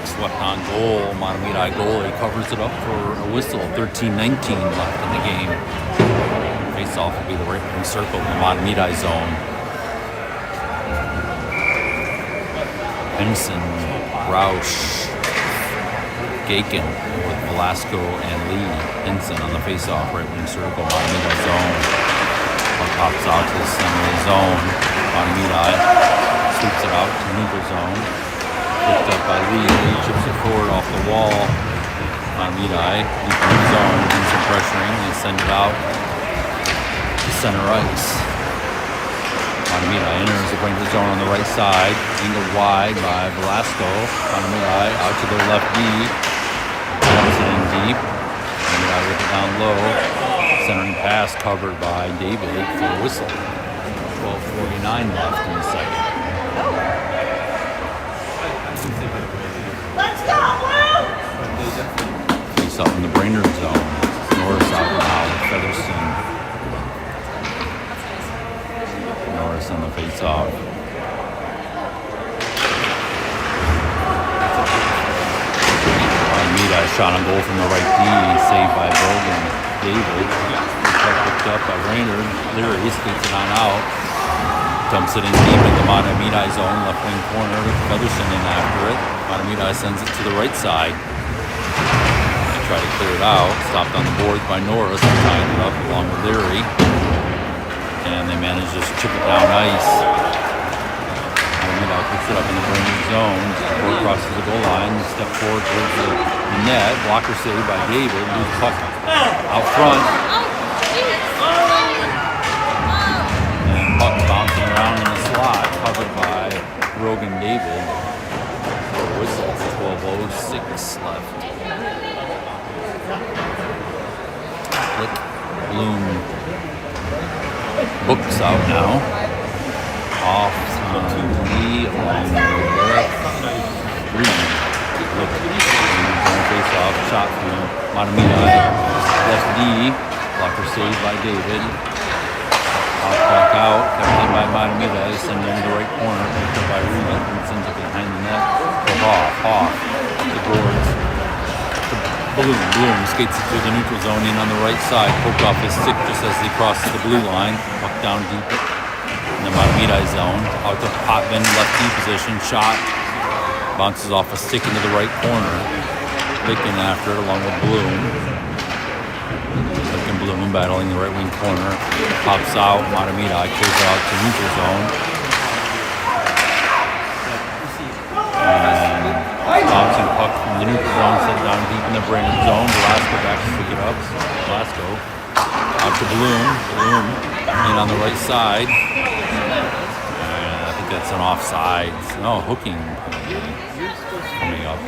Speaker 1: Swept on goal. Mahtomedi goalie covers it up for a whistle. 13:19 left in the game. Face-off will be the right wing circle in the Mahtomedi zone. Henson, Roush, Gaken with Velasco and Lee. Henson on the face-off right wing circle. Mahtomedi zone. Puck pops out to the center of the zone. Mahtomedi sweeps it out to neutral zone. Picked up by Lee. Lee chips it forward off the wall. Mahtomedi deep in the zone. Doing some pressuring. They send it out to center ice. Mahtomedi enters the Brainerd zone on the right side. Angled wide by Velasco. Mahtomedi out to the left D. Comes in deep. Mahtomedi with it down low. Centering pass covered by David for a whistle. 12:49 left in the second.
Speaker 5: Let's go, Blue!
Speaker 1: Face up in the Brainerd zone. Norris out now with Featherston. Norris on the face-off. Mahtomedi shot on goal from the right D. Saved by Brogan David. Picked up by Brainerd. Leary skates it on out. Dumps it in deep in the Mahtomedi zone, left wing corner with Featherston in after it. Mahtomedi sends it to the right side. They try to clear it out. Stopped on the boards by Norris and tying it up along with Leary. And they manage to chip it down ice. Mahtomedi picks it up in the Brainerd zone. Before it crosses the goal line. Step forward towards the net. Blocker saved by David. Loose puck out front. Puck bouncing around in the slot, covered by Brogan David. For a whistle, 12:06 left. Flick, Bloom, Books out now. Off on Lee along the left. Reed. Look, face off, shot from Mahtomedi. Left D, blocker saved by David. Off puck out, kept in by Mahtomedi, sending into the right corner, picked up by Reed, and sends it behind the net for Hoff, the boards. Bloom skates it through the neutral zone in on the right side, poked off his stick just as he crosses the blue line, puck down deep in the Mahtomedi zone. Out to Potman, left D position, shot. Bounces off a stick into the right corner. Licking after it along with Bloom. Lick and Bloom battling the right wing corner. Pops out, Mahtomedi clears out to neutral zone. And bouncing puck from the neutral zone, set down deep in the Brainerd zone. Velasco back to pick it up. Velasco out to Bloom. Bloom in on the right side. And I think that's an offside. No, hooking coming up.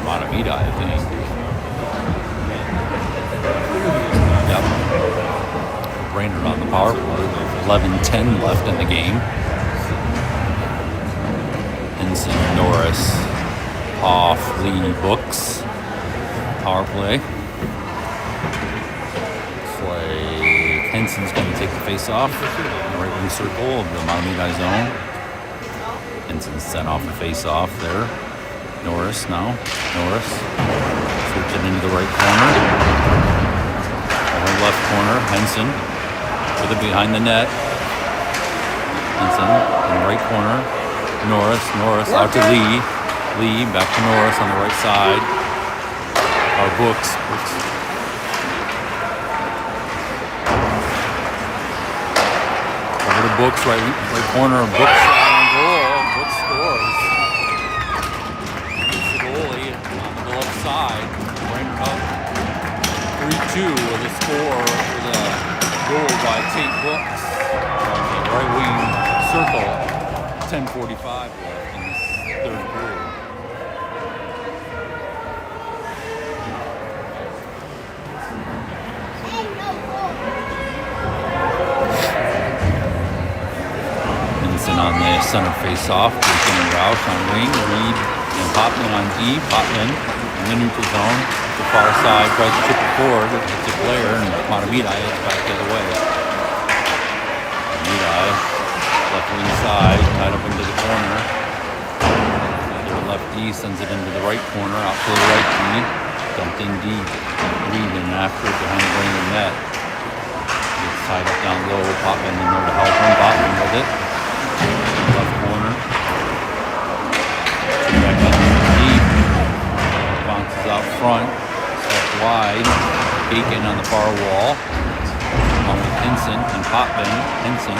Speaker 1: Mahtomedi, I think. Yep. Brainerd on the power play with 11:10 left in the game. Ensign, Norris, Hoff, Lee, Books. Power play. Looks like Henson's going to take the face off. Right wing circle of the Mahtomedi zone. Henson's sent off the face off there. Norris now. Norris switch it into the right corner. Over left corner. Henson with it behind the net. Henson in the right corner. Norris out to Lee. Lee back to Norris on the right side. Our Books. Over to Books, right corner. Books shot on goal. Books scores. He's the goalie on the left side. Brainerd up 3-2 with a score with a goal by Tate Books on the right wing circle. 10:45 left in this third period. Vincent on the center face-off. Jason and Roush on wing. Reed and Potman on D. Potman in the neutral zone. The far side tries to chip it forward. It's a player, and Mahtomedi is back the other way. Mahtomedi. Left wing side, tied up into the corner. Their left D sends it into the right corner, out to the right D. Dumped in deep. Reed in after it behind the Brainerd net. Gets tied up down low. Potman in there to help him. Potman with it. Left corner. Back up deep. Bounces out front. Step wide. Bacon on the far wall. Along with Henson and Potman. Henson.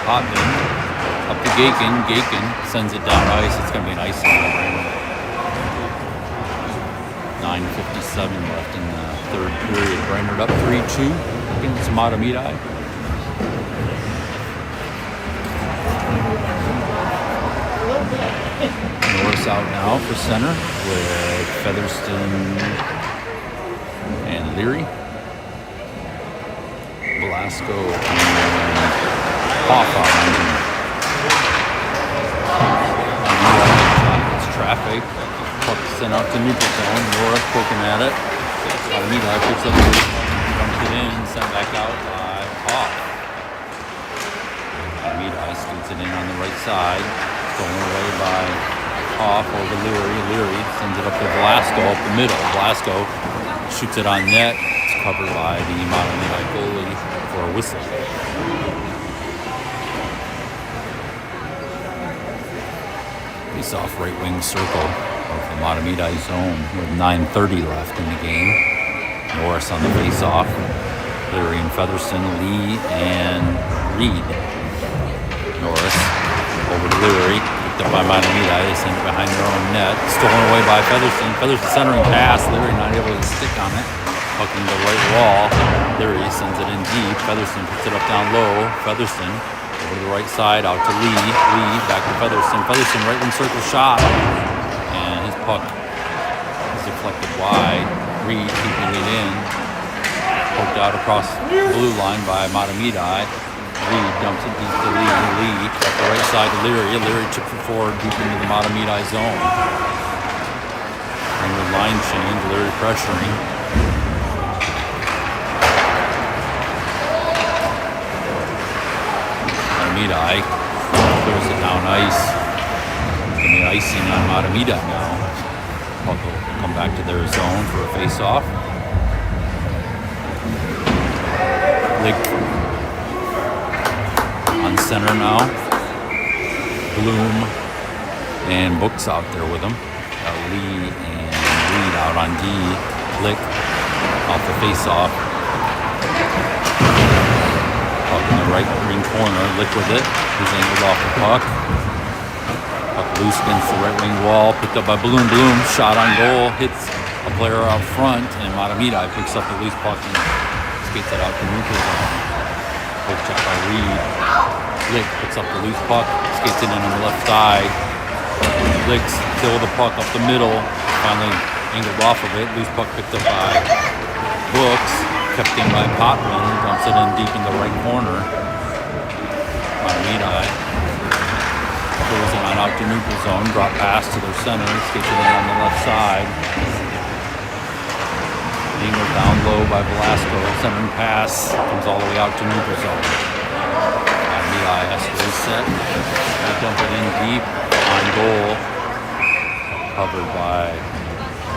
Speaker 1: Potman up to Gaken. Gaken sends it down ice. It's going to be an icing on Brainerd. 9:57 left in the third period. Brainerd up 3-2 against Mahtomedi. Norris out now for center with Featherston and Leary. Velasco and Hoff on. It's traffic. Puck sent out to neutral zone. Norris poking at it. Mahtomedi picks up, dumps it in, sent back out by Hoff. Mahtomedi scoots it in on the right side. Stolen away by Hoff over Leary. Leary sends it up to Velasco up the middle. Velasco shoots it on net. It's covered by the Mahtomedi goalie for a whistle. Face-off right wing circle of the Mahtomedi zone with 9:30 left in the game. Norris on the face-off. Leary and Featherston, Lee and Reed. Norris over to Leary. Picked up by Mahtomedi. They send it behind their own net. Stolen away by Featherston. Featherston centering pass. Leary not able to stick on it. Hucking the right wall. Leary sends it in deep. Featherston puts it up down low. Featherston over the right side, out to Lee. Lee back to Featherston. Featherston right wing circle shot. And his puck is deflected wide. Reed keeping it in. Poked out across the blue line by Mahtomedi. Reed dumps it deep to Lee. Lee up the right side to Leary. Leary chips it forward deep into the Mahtomedi zone. And the line change. Leary pressuring. Mahtomedi clears it down ice. It's going to be icing on Mahtomedi now. Puck will come back to their zone for a face-off. center now. Bloom and Books out there with him. Got Lee and Reed out on D. Lick off the face-off. Puck in the right green corner. Lick with it. He's angled off the puck. Puck loose against the right wing wall. Picked up by Bloom. Bloom shot on goal. Hits a player out front. And Mahtomedi picks up the loose puck and skates it out to neutral zone. Poke check by Reed. Lick picks up the loose puck. Skates it in on the left side. Licks still the puck up the middle. Finally angled off of it. Loose puck picked up by Books. Kept in by Potman. Dumps it in deep in the right corner. Mahtomedi goes it on out to neutral zone. Drop pass to their center. Skates it in on the left side. Angled down low by Velasco. Centering pass. Comes all the way out to neutral zone. Mahtomedi has to reset. They dump it in deep on goal. Covered by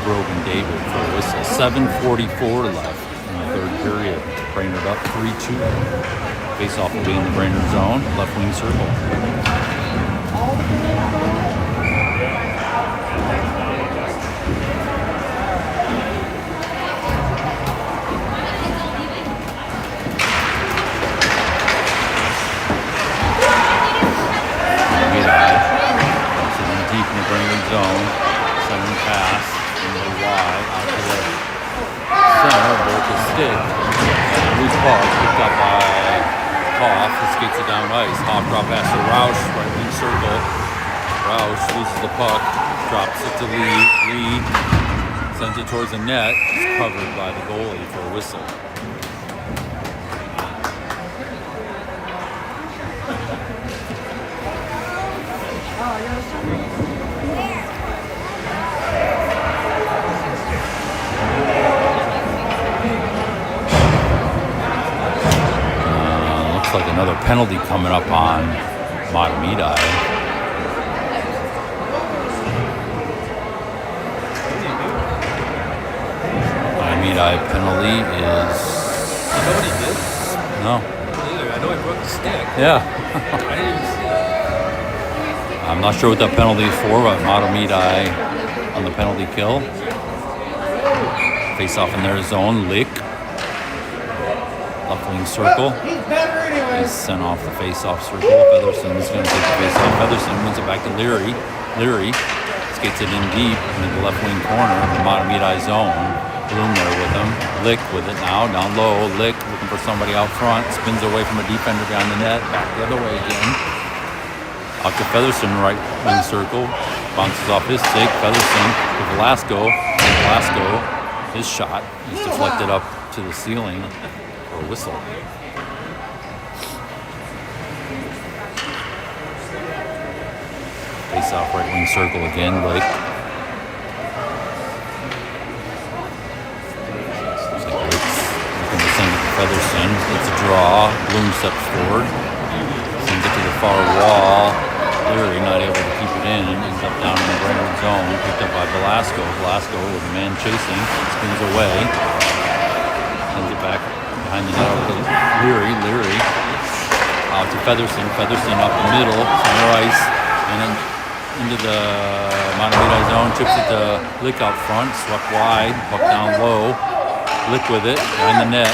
Speaker 1: Brogan David for a whistle. 7:44 left in the third period. Brainerd up 3-2. Face-off will be in the Brainerd zone. Left wing circle. Deep in the Brainerd zone. Centering pass. Wide out to the center. Bolt the stick. Loose ball picked up by Hoff. He skates it down ice. Hoff drop pass to Roush. Right wing circle. Roush loses the puck. Drops it to Lee. Lee sends it towards the net. It's covered by the goalie for a whistle. Looks like another penalty coming up on Mahtomedi. Mahtomedi penalty is...
Speaker 3: Nobody did?
Speaker 1: No.
Speaker 3: I know he broke the stick.
Speaker 1: Yeah.
Speaker 3: I didn't even see it.
Speaker 1: I'm not sure what that penalty is for, but Mahtomedi on the penalty kill. Face off in their zone. Lick. Left wing circle. He's sent off the face-off circle. Featherson's going to take the face-off. Featherson wins it back to Leary. Leary skates it in deep into the left wing corner of the Mahtomedi zone. Bloom there with him. Lick with it now. Down low. Lick looking for somebody out front. Spins away from a defender behind the net. Back the other way again. Out to Featherson, right wing circle. Bounces off his stick. Featherson to Velasco. Velasco, his shot is deflected up to the ceiling for a whistle. Face off right wing circle again. Blake. Looks like Blake's looking to send it to Featherson. It's a draw. Bloom steps forward. Sends it to the far wall. Leary not able to keep it in and ends up down in the Brainerd zone. Picked up by Velasco. Velasco with a man chasing. Spins away. Sends it back behind the net over to Leary. Leary out to Featherson. Featherson up the middle. Center ice. And then into the Mahtomedi zone, chips it to Lick out front, swept wide, puck down low, Lick with it, behind the net,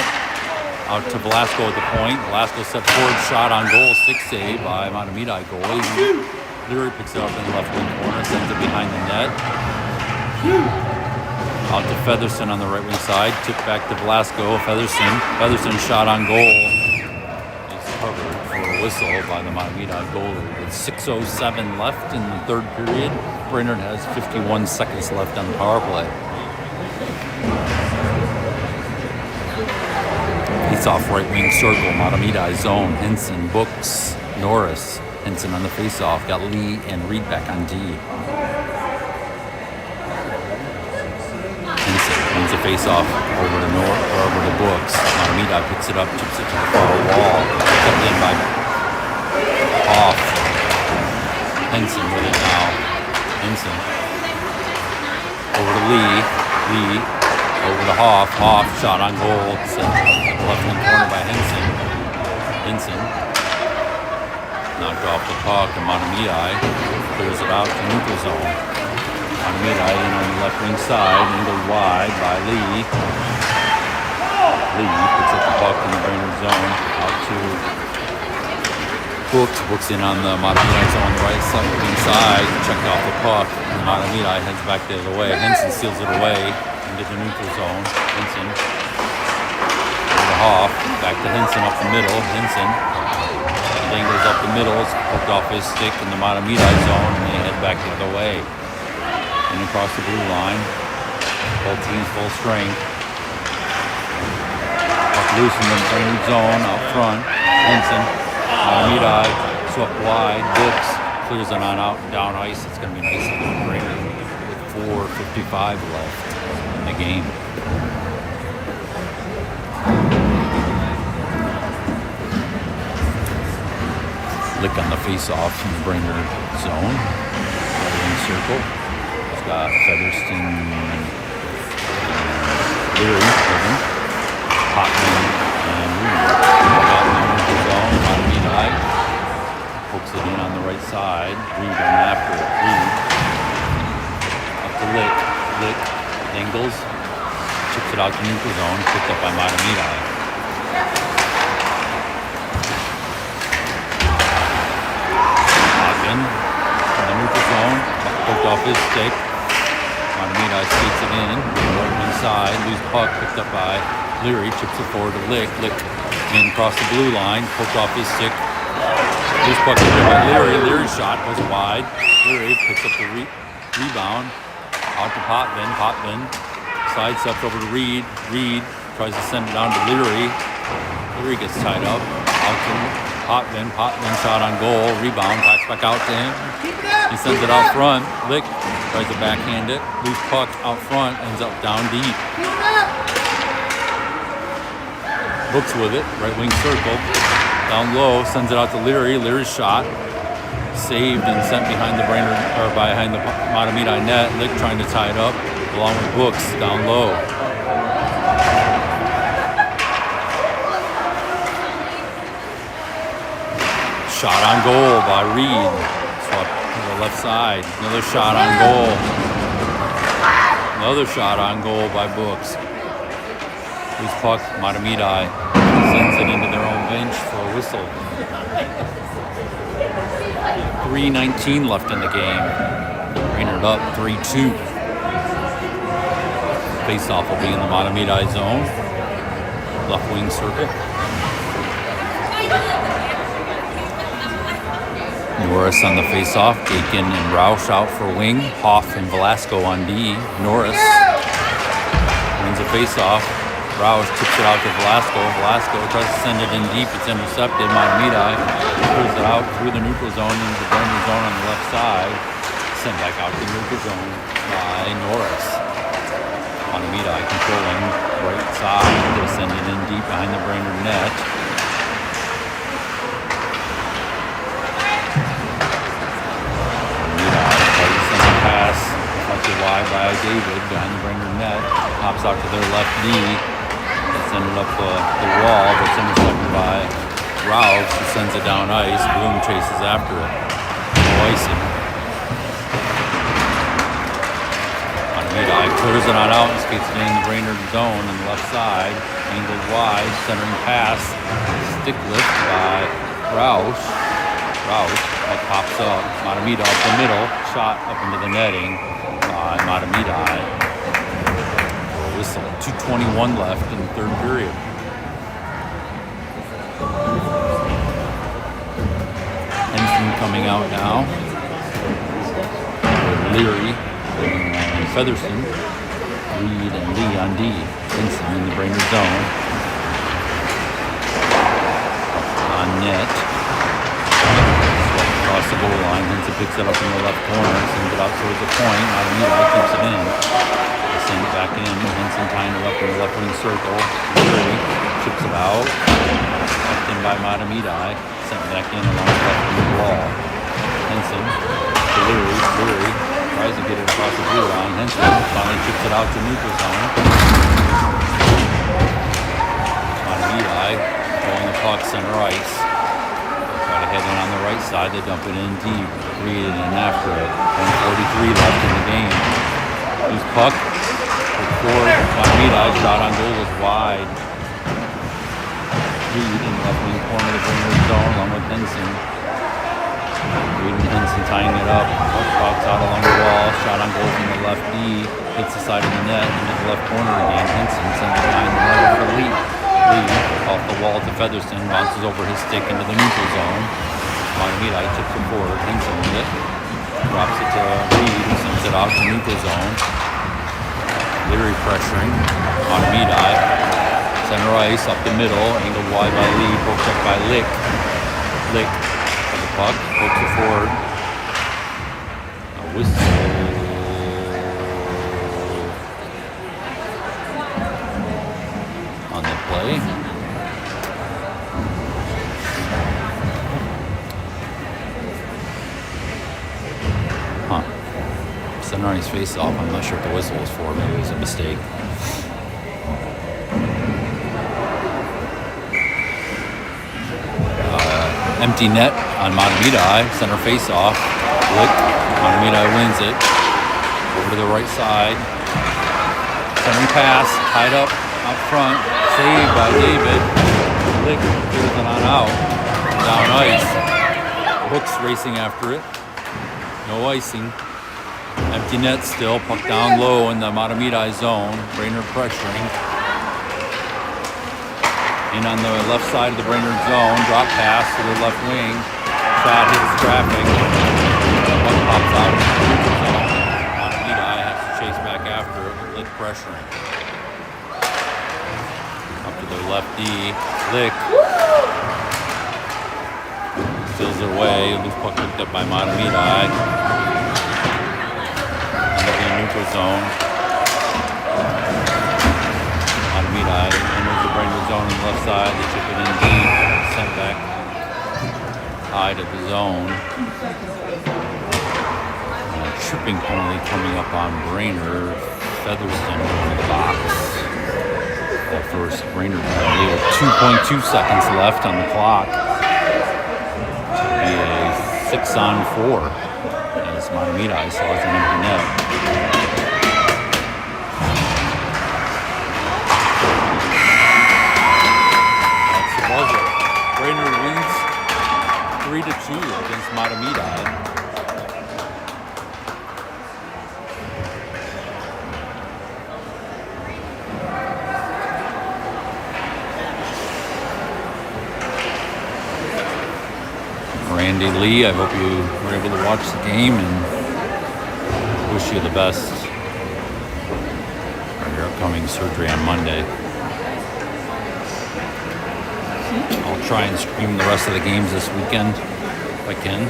Speaker 1: out to Velasco at the point. Velasco steps forward, shot on goal, 6-save by Mahtomedi goalie. Leary picks it up in the left wing corner, sends it behind the net. Out to Featherson on the right wing side, tipped back to Velasco. Featherson shot on goal. Covered for a whistle by the Mahtomedi goalie. With 6:07 left in the third period, Brainerd has 51 seconds left on the power play. Face off right wing circle, Mahtomedi zone. Henson, Books, Norris. Henson on the face off. Got Lee and Reed back on D. Henson wins the face off over to Books. Mahtomedi picks it up, chips it to the far wall. Kept in by Hoff. Henson with it now. Henson over to Lee. Lee over to Hoff. Hoff shot on goal. Sent at the left wing corner by Henson. Henson knocked off the puck, and Mahtomedi clears it out to neutral zone. Mahtomedi in on the left wing side, angled wide by Lee. Lee picks up the puck in the Brainerd zone, out to Brooks. Brooks in on the Mahtomedi zone, right side, checked off the puck. And Mahtomedi heads back the other way. Henson steals it away into the neutral zone. Henson over to Hoff, back to Henson up the middle. Henson dangles up the middle, poked off his stick in the Mahtomedi zone, and they head back the other way. And across the blue line, both teams full strength. Puck loose in the Brainerd zone out front. Henson, Mahtomedi swept wide. Brooks clears it on out and down ice. It's going to be nice for the Brainerd with 4:55 left in the game. Lick on the face-off in the Brainerd zone. Right in circle. It's got Featherston and Leary with him. Hotman and Reed. Out in the neutral zone. Mahtomedi pokes it in on the right side. Reed on after it. Reed up to Lick. Lick dangles. Chips it out to neutral zone. Picked up by Mahtomedi. In the neutral zone, poked off his stick. Mahtomedi skates it in, right inside, loose puck picked up by Leary, chips it forward to Lick. Lick in across the blue line, poked off his stick. Loose puck picked up by Leary. Leary's shot goes wide. Leary picks up the rebound. Out to Potvin. Potvin sidesteps over to Reed. Reed tries to send it down to Leary. Leary gets tied up. Out to Potvin shot on goal, rebound, backs back out to him. He sends it out front. Lick tries to backhand it. Loose puck out front, ends up down deep. Brooks with it, right wing circle. Down low, sends it out to Leary. Leary's shot. Saved and sent behind the Brainerd, or behind the Mahtomedi net. Lick trying to tie it up, along with Brooks down low. Shot on goal by Reed. Swept to the left side. Another shot on goal. Another shot on goal by Brooks. Loose puck, Mahtomedi sends it into their own bench for a whistle. 3:19 left in the game. Brainerd up 3-2. Face-off will be in the Mahtomedi zone. Left wing circle. Norris on the face-off. Dakin and Roush out for wing. Hoff and Velasco on D. Norris wins a face-off. Roush tips it out to Velasco. Velasco tries to send it in deep. It's intercepted. Mahtomedi pulls it out through the neutral zone into the Brainerd zone on the left side. Sent back out to the neutral zone by Norris. Mahtomedi controlling right side. They send it in deep behind the Brainerd net. Wide by David behind the Brainerd net. Pops out to their left knee. It's ended up the wall, but it's intercepted by Roush, who sends it down ice. Bloom chases after it. No icing. Mahtomedi clears it on out and skates it in the Brainerd zone on the left side. Angled wide, centering pass. Stick lift by Roush. Roush pops up. Mahtomedi up the middle. Shot up into the netting. Mahtomedi. Whistle. 2:21 left in the third period. Henson coming out now. Leary and Featherston. Reed and Lee on D. Henson in the Brainerd zone. On net. Across the goal line, Henson picks it up in the left corner, sends it out towards the point. Mahtomedi keeps it in. They send it back in. Henson tying it up in the left wing circle. Leary chips it out. Tucked in by Mahtomedi. Sent back in along the left wing wall. Henson to Leary. Leary tries to get it across the blue line. Henson finally chips it out to neutral zone. Mahtomedi throwing the puck center ice. Head in on the right side, they dump it in deep. Reed and after it. 1:43 left in the game. Loose puck. Forward. Mahtomedi shot on goal is wide. Reed in the left wing corner of the Brainerd zone along with Henson. Reed and Henson tying it up. Puck box out along the wall. Shot on goal from the left D. Hits the side of the net into the left corner again. Henson sends it behind the net over to Lee. Lee off the wall to Featherston. Bounces over his stick into the neutral zone. Mahtomedi tips it forward. Henson with it. Drops it to Reed, who sends it out to neutral zone. Leary pressuring. Mahtomedi. Center ice up the middle. Angled wide by Lee. Poke check by Lick. Lick for the puck. Pokes it forward. A whistle. On the play. Center ice face off. I'm not sure what the whistle was for. Maybe it was a mistake. Empty net on Mahtomedi. Center face off. Lick. Mahtomedi wins it. Over to the right side. Centering pass. Tied up out front. Saved by David. Lick clears it on out. Down ice. Hooks racing after it. No icing. Empty net still. Puck down low in the Mahtomedi zone. Brainerd pressuring. In on the left side of the Brainerd zone. Drop pass to the left wing. Shot hits traffic. Puck pops out in the neutral zone. Mahtomedi has to chase back after it. Lick pressuring. Up to the left D. Lick. Steals their way. Loose puck picked up by Mahtomedi. Neutral zone. Mahtomedi enters the Brainerd zone on the left side. They chip it in deep. Sent back high to the zone. Tripping penalty coming up on Brainerd. Featherston in the box. That first Brainerd penalty with 2.2 seconds left on the clock. It'll be a 6-on-4. As Mahtomedi saw it's an empty net. That's the buzzer. Brainerd wins 3-2 against Mahtomedi. Randy Lee, I hope you were able to watch the game and wish you the best for your upcoming surgery on Monday. I'll try and stream the rest of the games this weekend if I can.